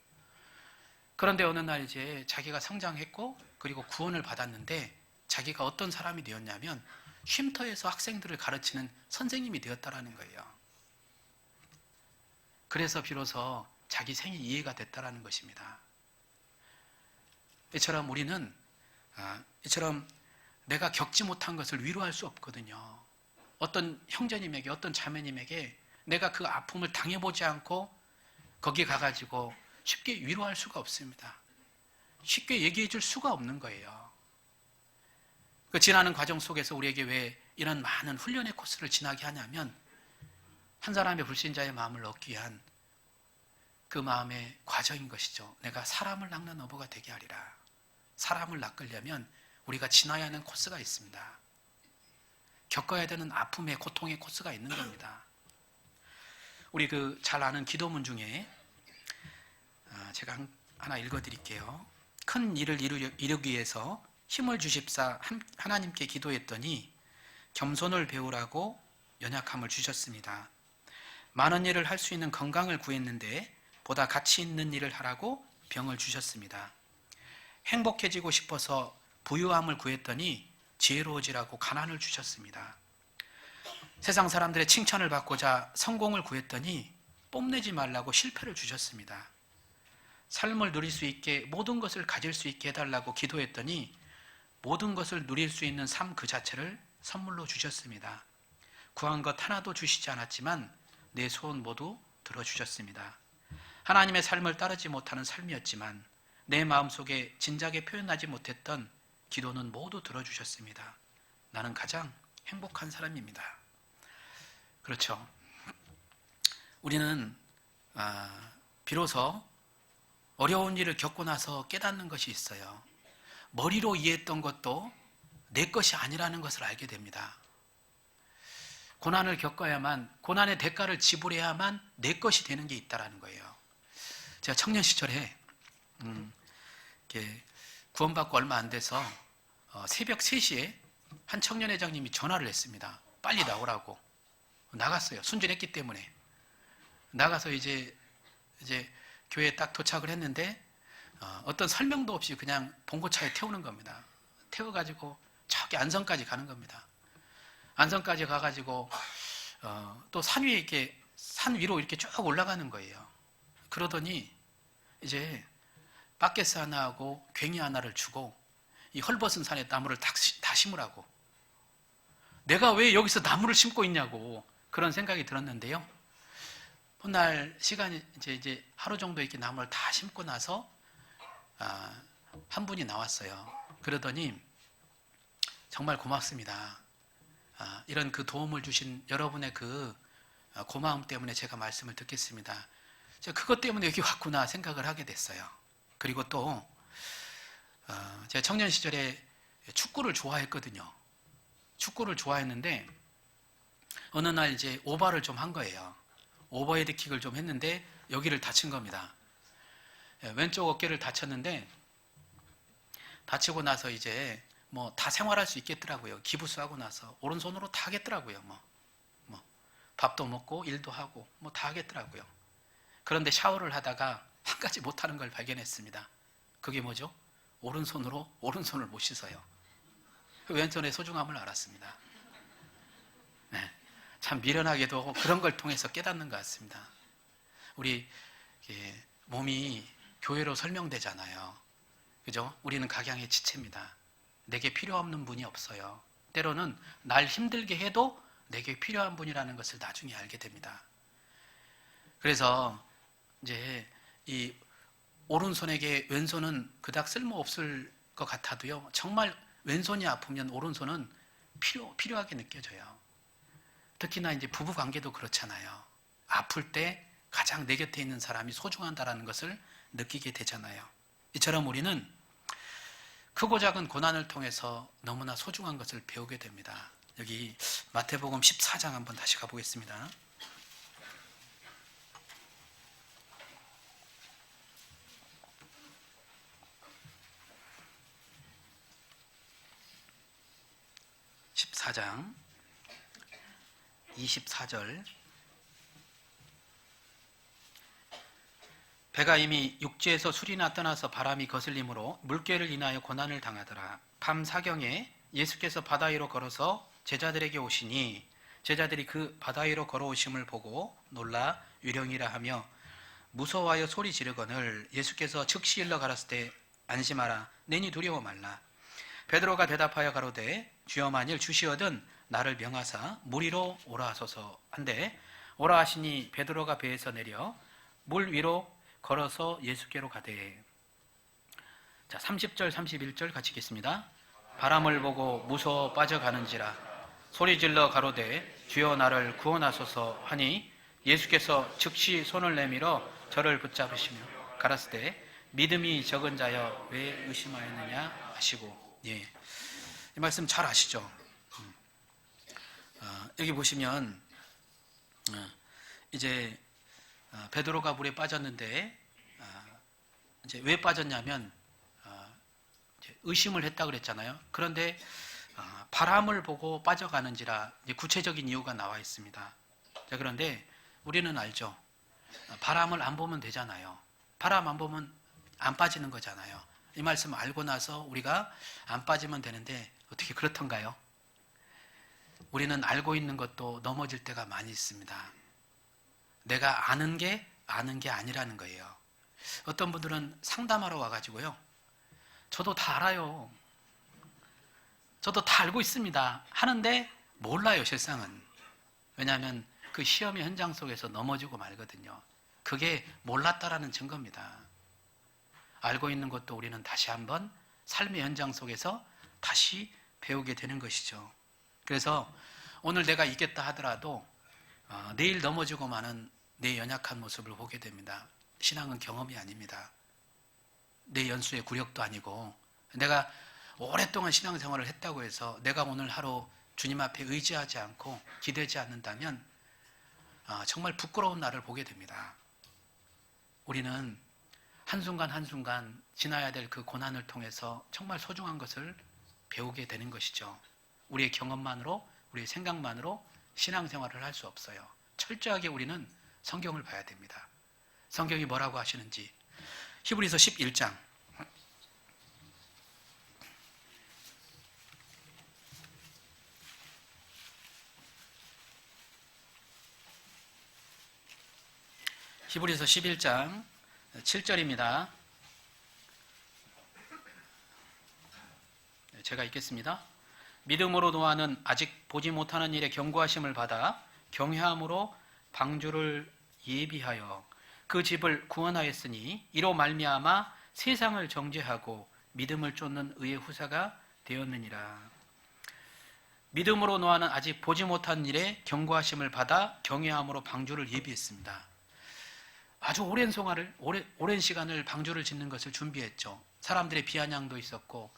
그런데 어느 날 이제 자기가 성장했고 그리고 구원을 받았는데 자기가 어떤 사람이 되었냐면 쉼터에서 학생들을 가르치는 선생님이 되었다라는 거예요. 그래서 비로소 자기 생이 이해가 됐다라는 것입니다. 이처럼 우리는 이처럼 내가 겪지 못한 것을 위로할 수 없거든요. 어떤 형제님에게, 어떤 자매님에게 내가 그 아픔을 당해보지 않고 거기 가가지고 쉽게 위로할 수가 없습니다. 쉽게 얘기해 줄 수가 없는 거예요. 그 지나는 과정 속에서 우리에게 왜 이런 많은 훈련의 코스를 지나게 하냐면 한 사람의 불신자의 마음을 얻기 위한 그 마음의 과정인 것이죠. 내가 사람을 낚는 어부가 되게 하리라. 사람을 낚으려면 우리가 지나야 하는 코스가 있습니다. 겪어야 되는 아픔의 고통의 코스가 있는 겁니다. 우리 그 잘 아는 기도문 중에 제가 하나 읽어드릴게요. 큰 일을 이루기 위해서 힘을 주십사 하나님께 기도했더니 겸손을 배우라고 연약함을 주셨습니다. 많은 일을 할 수 있는 건강을 구했는데 보다 가치 있는 일을 하라고 병을 주셨습니다. 행복해지고 싶어서 부유함을 구했더니 지혜로워지라고 가난을 주셨습니다. 세상 사람들의 칭찬을 받고자 성공을 구했더니 뽐내지 말라고 실패를 주셨습니다. 삶을 누릴 수 있게 모든 것을 가질 수 있게 해달라고 기도했더니 모든 것을 누릴 수 있는 삶 그 자체를 선물로 주셨습니다. 구한 것 하나도 주시지 않았지만 내 소원 모두 들어주셨습니다. 하나님의 삶을 따르지 못하는 삶이었지만 내 마음속에 진작에 표현하지 못했던 기도는 모두 들어주셨습니다. 나는 가장 행복한 사람입니다. 그렇죠. 우리는 비로소 어려운 일을 겪고 나서 깨닫는 것이 있어요. 머리로 이해했던 것도 내 것이 아니라는 것을 알게 됩니다. 고난을 겪어야만, 고난의 대가를 지불해야만 내 것이 되는 게 있다는 거예요. 제가 청년 시절에 구원받고 얼마 안 돼서 새벽 3시에 한 청년회장님이 전화를 했습니다. 빨리 나오라고. 나갔어요. 순진했기 때문에. 나가서 이제 교회에 딱 도착을 했는데 어떤 설명도 없이 그냥 봉고차에 태우는 겁니다. 태워가지고 저기 안성까지 가는 겁니다. 안성까지 가가지고 또 산 위에 이렇게 산 위로 이렇게 쭉 올라가는 거예요. 그러더니 이제 바켓스 하나하고 괭이 하나를 주고 이 헐벗은 산에 나무를 다 심으라고. 내가 왜 여기서 나무를 심고 있냐고 그런 생각이 들었는데요. 훗날 시간이 이제 하루 정도 이렇게 나무를 다 심고 나서 한 분이 나왔어요. 그러더니 정말 고맙습니다. 이런 그 도움을 주신 여러분의 그 고마움 때문에 제가 말씀을 듣겠습니다. 제가 그것 때문에 여기 왔구나 생각을 하게 됐어요. 그리고 또 제가 청년 시절에 축구를 좋아했거든요. 축구를 좋아했는데 어느 날 이제 오버를 좀 한 거예요. 오버헤드 킥을 좀 했는데 여기를 다친 겁니다. 왼쪽 어깨를 다쳤는데 다치고 나서 이제 뭐 다 생활할 수 있겠더라고요. 기부스 하고 나서 오른손으로 다 하겠더라고요. 뭐 밥도 먹고 일도 하고 뭐 다 하겠더라고요. 그런데 샤워를 하다가 한 가지 못하는 걸 발견했습니다. 그게 뭐죠? 오른손으로 오른손을 못 씻어요. 왼손의 소중함을 알았습니다. 네, 참 미련하게도 그런 걸 통해서 깨닫는 것 같습니다. 우리 몸이 교회로 설명되잖아요. 그죠? 우리는 각양의 지체입니다. 내게 필요 없는 분이 없어요. 때로는 날 힘들게 해도 내게 필요한 분이라는 것을 나중에 알게 됩니다. 그래서 이제 이 오른손에게 왼손은 그닥 쓸모없을 것 같아도요. 정말 왼손이 아프면 오른손은 필요하게 느껴져요. 특히나 이제 부부 관계도 그렇잖아요. 아플 때 가장 내 곁에 있는 사람이 소중하다는 것을 느끼게 되잖아요. 이처럼 우리는 크고 작은 고난을 통해서 너무나 소중한 것을 배우게 됩니다. 여기 마태복음 14장 한번 다시 가보겠습니다. (14장) 24절. 배가 이미 육지에서 술이나 떠나서 바람이 거슬림으로 물결을 인하여 고난을 당하더라. 밤 사경에 예수께서 바다 위로 걸어서 제자들에게 오시니 제자들이 그 바다 위로 걸어오심을 보고 놀라 유령이라 하며 무서워하여 소리 지르거늘 예수께서 즉시 일러 가라사대 때 안심하라 내니 두려워 말라. 베드로가 대답하여 가로되 주여 만일 주시거든 나를 명하사 물 위로 오라 하소서 한데 오라 하시니 베드로가 배에서 내려 물 위로 걸어서 예수께로 가되. 자, 30절 31절 같이 읽겠습니다. 바람을 보고 무서워 빠져가는지라 소리질러 가로되 주여 나를 구원하소서 하니 예수께서 즉시 손을 내밀어 저를 붙잡으시며 가라사대 믿음이 적은 자여 왜 의심하였느냐 하시고. 예, 이 말씀 잘 아시죠? 여기 보시면 이제 베드로가 물에 빠졌는데 이제 왜 빠졌냐면 이제 의심을 했다 그랬잖아요. 그런데 바람을 보고 빠져가는지라 이제 구체적인 이유가 나와 있습니다. 자, 그런데 우리는 알죠. 바람을 안 보면 되잖아요. 바람 안 보면 안 빠지는 거잖아요. 이 말씀 알고 나서 우리가 안 빠지면 되는데 어떻게 그렇던가요? 우리는 알고 있는 것도 넘어질 때가 많이 있습니다. 내가 아는 게 아니라는 거예요. 어떤 분들은 상담하러 와가지고요. 저도 다 알아요. 저도 다 알고 있습니다. 하는데 몰라요, 실상은. 왜냐하면 그 시험의 현장 속에서 넘어지고 말거든요. 그게 몰랐다라는 증거입니다. 알고 있는 것도 우리는 다시 한번 삶의 현장 속에서 다시 배우게 되는 것이죠. 그래서 오늘 내가 이겼다 하더라도 내일 넘어지고 마는 내 연약한 모습을 보게 됩니다. 신앙은 경험이 아닙니다. 내 연수의 구력도 아니고 내가 오랫동안 신앙생활을 했다고 해서 내가 오늘 하루 주님 앞에 의지하지 않고 기대지 않는다면 정말 부끄러운 날을 보게 됩니다. 우리는 한순간 한순간 지나야 될 그 고난을 통해서 정말 소중한 것을 배우게 되는 것이죠. 우리의 경험만으로, 우리의 생각만으로 신앙생활을 할 수 없어요. 철저하게 우리는 성경을 봐야 됩니다. 성경이 뭐라고 하시는지. 히브리서 11장 11장 7절입니다. 제가 읽겠습니다. 믿음으로 노아는 아직 보지 못하는 일에 경고하심을 받아 경외함으로 방주를 예비하여 그 집을 구원하였으니 이로 말미암아 세상을 정죄하고 믿음을 쫓는 의의 후사가 되었느니라. 믿음으로 노아는 아직 보지 못한 일에 경고하심을 받아 경외함으로 방주를 예비했습니다. 아주 오랜 시간을 방주를 짓는 것을 준비했죠. 사람들의 비아냥도 있었고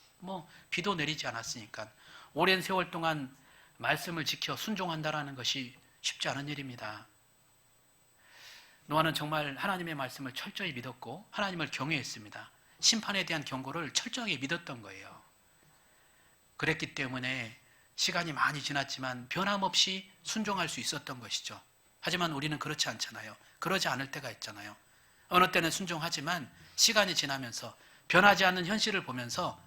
비도 내리지 않았으니까 오랜 세월 동안 말씀을 지켜 순종한다라는 것이 쉽지 않은 일입니다. 노아는 정말 하나님의 말씀을 철저히 믿었고 하나님을 경외했습니다. 심판에 대한 경고를 철저하게 믿었던 거예요. 그랬기 때문에 시간이 많이 지났지만 변함없이 순종할 수 있었던 것이죠. 하지만 우리는 그렇지 않잖아요. 그러지 않을 때가 있잖아요. 어느 때는 순종하지만 시간이 지나면서 변하지 않는 현실을 보면서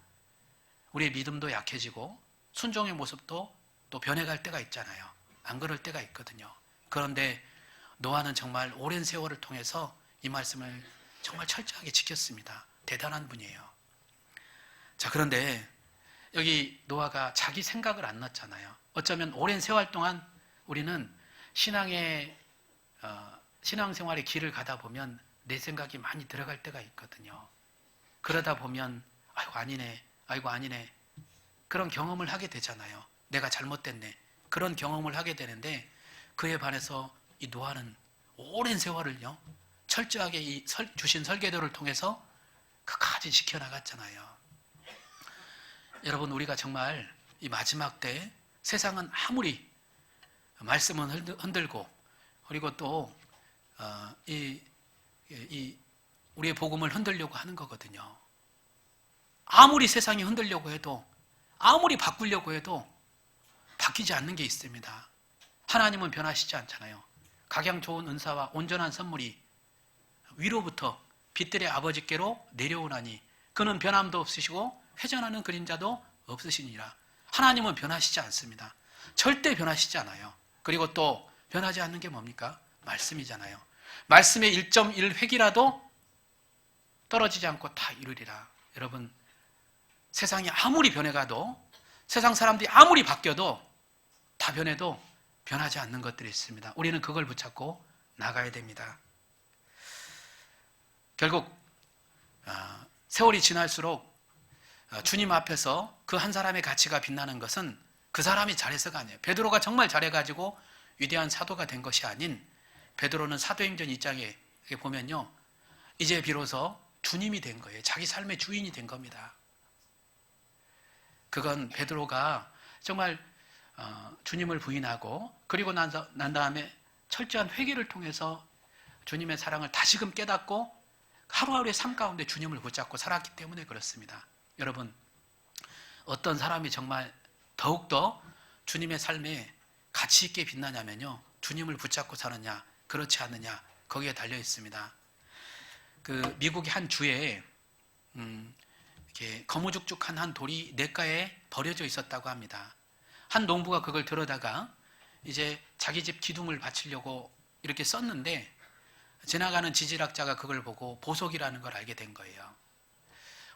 우리의 믿음도 약해지고 순종의 모습도 또 변해갈 때가 있잖아요. 안 그럴 때가 있거든요. 그런데 노아는 정말 오랜 세월을 통해서 이 말씀을 정말 철저하게 지켰습니다. 대단한 분이에요. 자, 그런데 여기 노아가 자기 생각을 안 넣었잖아요. 어쩌면 오랜 세월 동안 우리는 신앙생활의 길을 가다 보면 내 생각이 많이 들어갈 때가 있거든요. 그러다 보면 아이고 아니네 그런 경험을 하게 되잖아요. 내가 잘못됐네 그런 경험을 하게 되는데 그에 반해서 이 노아는 오랜 세월을요 철저하게 주신 설계도를 통해서 끝까지 지켜나갔잖아요. 여러분, 우리가 정말 이 마지막 때 세상은 아무리 말씀은 흔들고 그리고 또 우리의 복음을 흔들려고 하는 거거든요. 아무리 세상이 흔들려고 해도 아무리 바꾸려고 해도 바뀌지 않는 게 있습니다. 하나님은 변하시지 않잖아요. 각양 좋은 은사와 온전한 선물이 위로부터 빛들의 아버지께로 내려오나니 그는 변함도 없으시고 회전하는 그림자도 없으시니라. 하나님은 변하시지 않습니다. 절대 변하시지 않아요. 그리고 또 변하지 않는 게 뭡니까? 말씀이잖아요. 말씀의 1.1획이라도 떨어지지 않고 다 이루리라. 여러분, 세상이 아무리 변해가도, 세상 사람들이 아무리 바뀌어도, 다 변해도 변하지 않는 것들이 있습니다. 우리는 그걸 붙잡고 나가야 됩니다. 결국 세월이 지날수록 주님 앞에서 그 한 사람의 가치가 빛나는 것은 그 사람이 잘해서가 아니에요. 베드로가 정말 잘해가지고 위대한 사도가 된 것이 아닌, 베드로는 사도행전 2장에 보면요, 이제 비로소 주님이 된 거예요. 자기 삶의 주인이 된 겁니다. 그건 베드로가 정말 주님을 부인하고, 그리고 난 다음에 철저한 회개를 통해서 주님의 사랑을 다시금 깨닫고 하루하루의 삶 가운데 주님을 붙잡고 살았기 때문에 그렇습니다. 여러분, 어떤 사람이 정말 더욱더 주님의 삶에 가치 있게 빛나냐면요, 주님을 붙잡고 사느냐 그렇지 않느냐, 거기에 달려 있습니다. 그 미국의 한 주에 이렇게 거무죽죽한 한 돌이 냇가에 버려져 있었다고 합니다. 한 농부가 그걸 들어다가 이제 자기 집 기둥을 바치려고 이렇게 썼는데, 지나가는 지질학자가 그걸 보고 보석이라는 걸 알게 된 거예요.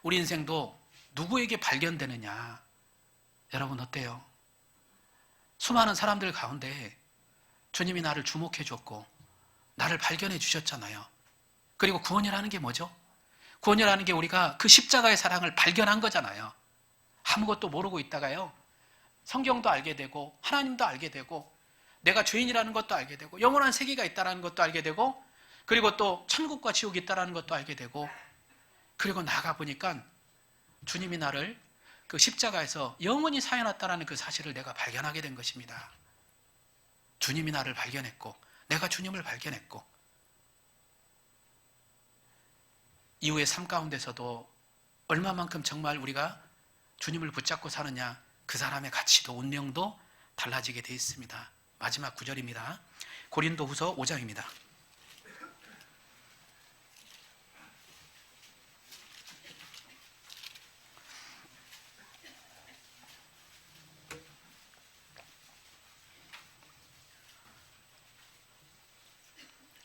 우리 인생도 누구에게 발견되느냐, 여러분 어때요? 수많은 사람들 가운데 주님이 나를 주목해 줬고 나를 발견해 주셨잖아요. 그리고 구원이라는 게 뭐죠? 구원이라는 게 우리가 그 십자가의 사랑을 발견한 거잖아요. 아무것도 모르고 있다가요, 성경도 알게 되고 하나님도 알게 되고 내가 죄인이라는 것도 알게 되고 영원한 세계가 있다는 것도 알게 되고, 그리고 또 천국과 지옥이 있다는 것도 알게 되고, 그리고 나가 보니까 주님이 나를 그 십자가에서 영원히 사여놨다는 그 사실을 내가 발견하게 된 것입니다. 주님이 나를 발견했고 내가 주님을 발견했고, 이후의 삶 가운데서도 얼마만큼 정말 우리가 주님을 붙잡고 사느냐, 그 사람의 가치도 운명도 달라지게 되어 있습니다. 마지막 구절입니다. 고린도후서 5장입니다.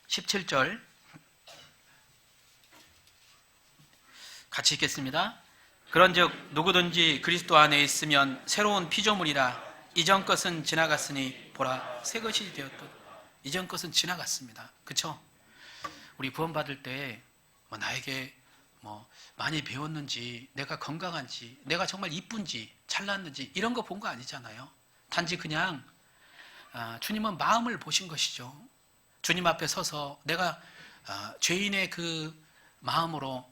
(17절) 같이 읽겠습니다. 그런즉 누구든지 그리스도 안에 있으면 새로운 피조물이라, 이전 것은 지나갔으니 보라 새 것이 되었다. 이전 것은 지나갔습니다. 그렇죠? 우리 구원받을 때 나에게 많이 배웠는지, 내가 건강한지, 내가 정말 이쁜지 잘났는지 이런 거 본 거 아니잖아요. 단지 그냥 주님은 마음을 보신 것이죠. 주님 앞에 서서 내가 죄인의 그 마음으로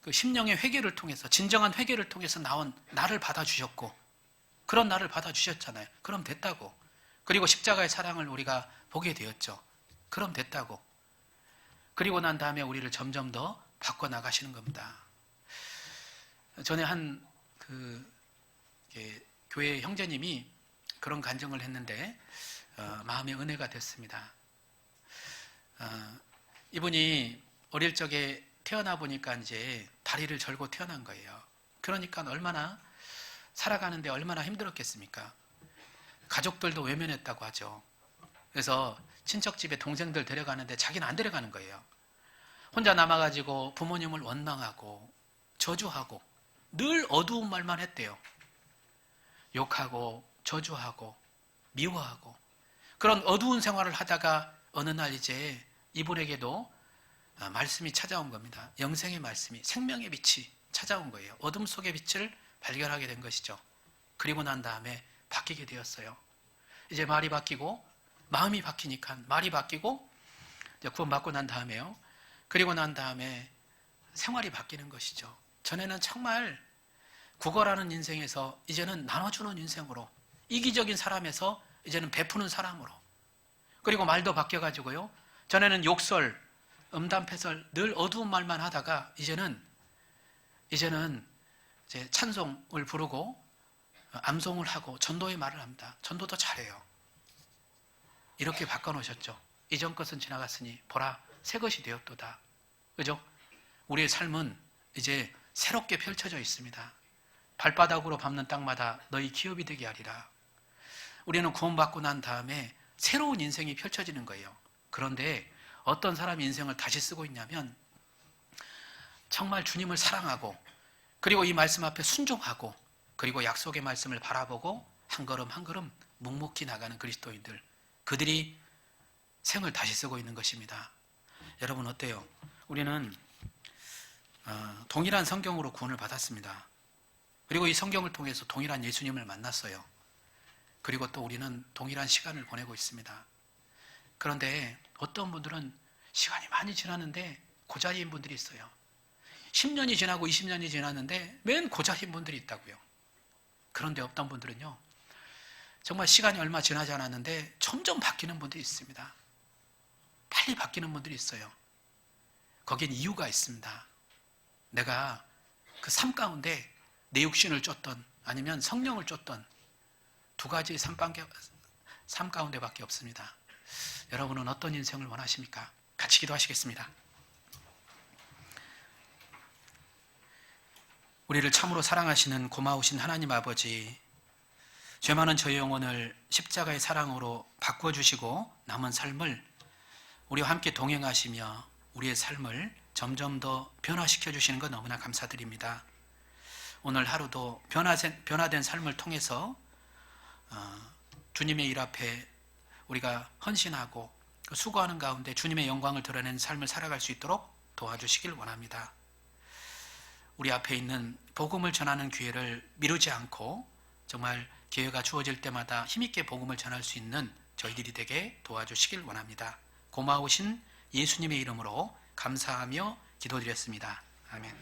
그 심령의 회개를 통해서, 진정한 회개를 통해서 나온 나를 받아주셨고, 그런 나를 받아주셨잖아요. 그럼 됐다고. 그리고 십자가의 사랑을 우리가 보게 되었죠. 그럼 됐다고. 그리고 난 다음에 우리를 점점 더 바꿔나가시는 겁니다. 전에 한 교회 형제님이 그런 간증을 했는데 마음의 은혜가 됐습니다. 이분이 어릴 적에 태어나 보니까 이제 다리를 절고 태어난 거예요. 그러니까 얼마나 살아가는데 얼마나 힘들었겠습니까? 가족들도 외면했다고 하죠. 그래서 친척집에 동생들 데려가는데 자기는 안 데려가는 거예요. 혼자 남아가지고 부모님을 원망하고 저주하고 늘 어두운 말만 했대요. 욕하고 저주하고 미워하고 그런 어두운 생활을 하다가 어느 날 이제 이분에게도 말씀이 찾아온 겁니다. 영생의 말씀이, 생명의 빛이 찾아온 거예요. 어둠 속의 빛을 발견하게 된 것이죠. 그리고 난 다음에 바뀌게 되었어요. 이제 말이 바뀌고 마음이 바뀌니까 말이 바뀌고 이제 구원받고 난 다음에요. 그리고 난 다음에 생활이 바뀌는 것이죠. 전에는 정말 구걸하는 인생에서 이제는 나눠주는 인생으로, 이기적인 사람에서 이제는 베푸는 사람으로, 그리고 말도 바뀌어가지고요. 전에는 욕설, 음담패설, 늘 어두운 말만 하다가 이제는 이제 찬송을 부르고 암송을 하고 전도의 말을 합니다. 전도도 잘해요. 이렇게 바꿔놓으셨죠. 이전 것은 지나갔으니 보라 새 것이 되었도다. 그죠? 우리의 삶은 이제 새롭게 펼쳐져 있습니다. 발바닥으로 밟는 땅마다 너희 기업이 되게 하리라. 우리는 구원받고 난 다음에 새로운 인생이 펼쳐지는 거예요. 그런데 어떤 사람이 인생을 다시 쓰고 있냐면 정말 주님을 사랑하고 그리고 이 말씀 앞에 순종하고 그리고 약속의 말씀을 바라보고 한 걸음 한 걸음 묵묵히 나가는 그리스도인들, 그들이 생을 다시 쓰고 있는 것입니다. 여러분 어때요? 우리는 동일한 성경으로 구원을 받았습니다. 그리고 이 성경을 통해서 동일한 예수님을 만났어요. 그리고 또 우리는 동일한 시간을 보내고 있습니다. 그런데 어떤 분들은 시간이 많이 지났는데 고자리인 분들이 있어요. 10년이 지나고 20년이 지났는데 맨 고자리인 분들이 있다고요. 그런데 어떤 분들은요, 정말 시간이 얼마 지나지 않았는데 점점 바뀌는 분들이 있습니다. 빨리 바뀌는 분들이 있어요. 거기엔 이유가 있습니다. 내가 그 삶 가운데 내 육신을 쫓던 아니면 성령을 쫓던 두 가지 삶 가운데밖에 없습니다. 여러분은 어떤 인생을 원하십니까? 같이 기도하시겠습니다. 우리를 참으로 사랑하시는 고마우신 하나님 아버지, 죄 많은 저희 영혼을 십자가의 사랑으로 바꿔주시고 남은 삶을 우리와 함께 동행하시며 우리의 삶을 점점 더 변화시켜 주시는 것 너무나 감사드립니다. 오늘 하루도 변화된 삶을 통해서 주님의 일 앞에 우리가 헌신하고 수고하는 가운데 주님의 영광을 드러내는 삶을 살아갈 수 있도록 도와주시길 원합니다. 우리 앞에 있는 복음을 전하는 기회를 미루지 않고 정말 기회가 주어질 때마다 힘있게 복음을 전할 수 있는 저희들이 되게 도와주시길 원합니다. 고마우신 예수님의 이름으로 감사하며 기도드렸습니다. 아멘.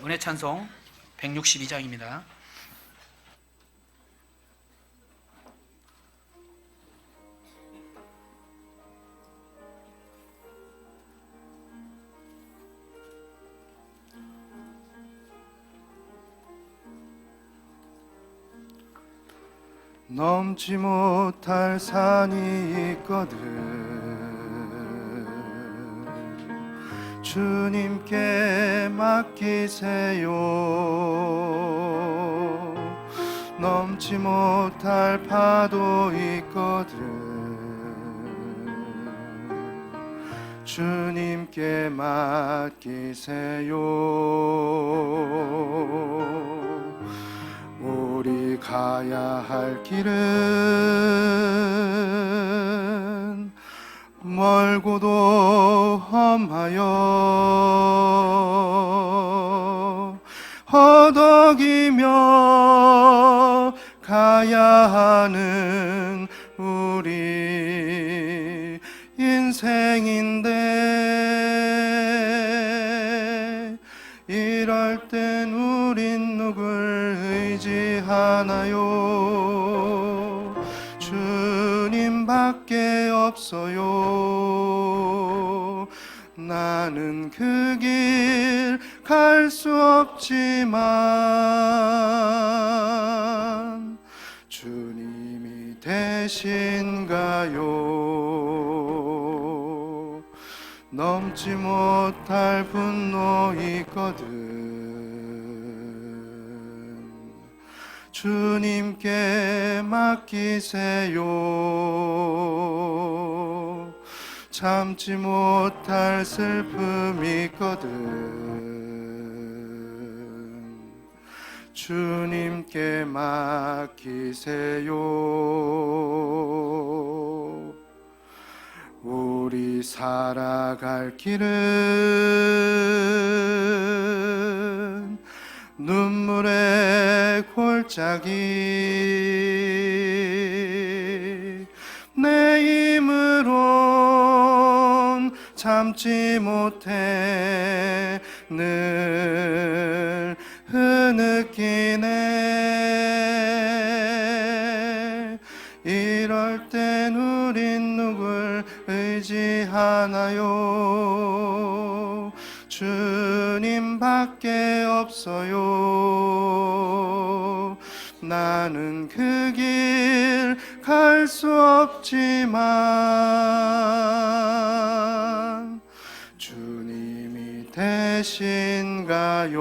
은혜 찬송 162장입니다. 넘지 못할 산이 있거든 주님께 맡기세요. 넘지 못할 파도 있거든 주님께 맡기세요. 우리 가야 할 길은 멀고도 험하여 허덕이며 가야 하는 우리 인생인데 이럴 땐 우린 누굴 의지하나요? 주님밖에 없어요. 나는 그 길 갈 수 없지만 주님이 대신가요? 넘지 못할 분노 있거든 주님께 맡기세요. 참지 못할 슬픔 있거든 주님께 맡기세요. 우리 살아갈 길은 눈물의 골짜기 내 힘으론 참지 못해 늘 흐느끼네. 이럴 땐 우린 누굴 의지하나요? 주님밖에 없어요. 나는 그 길 갈 수 없지만 주님이 대신가요?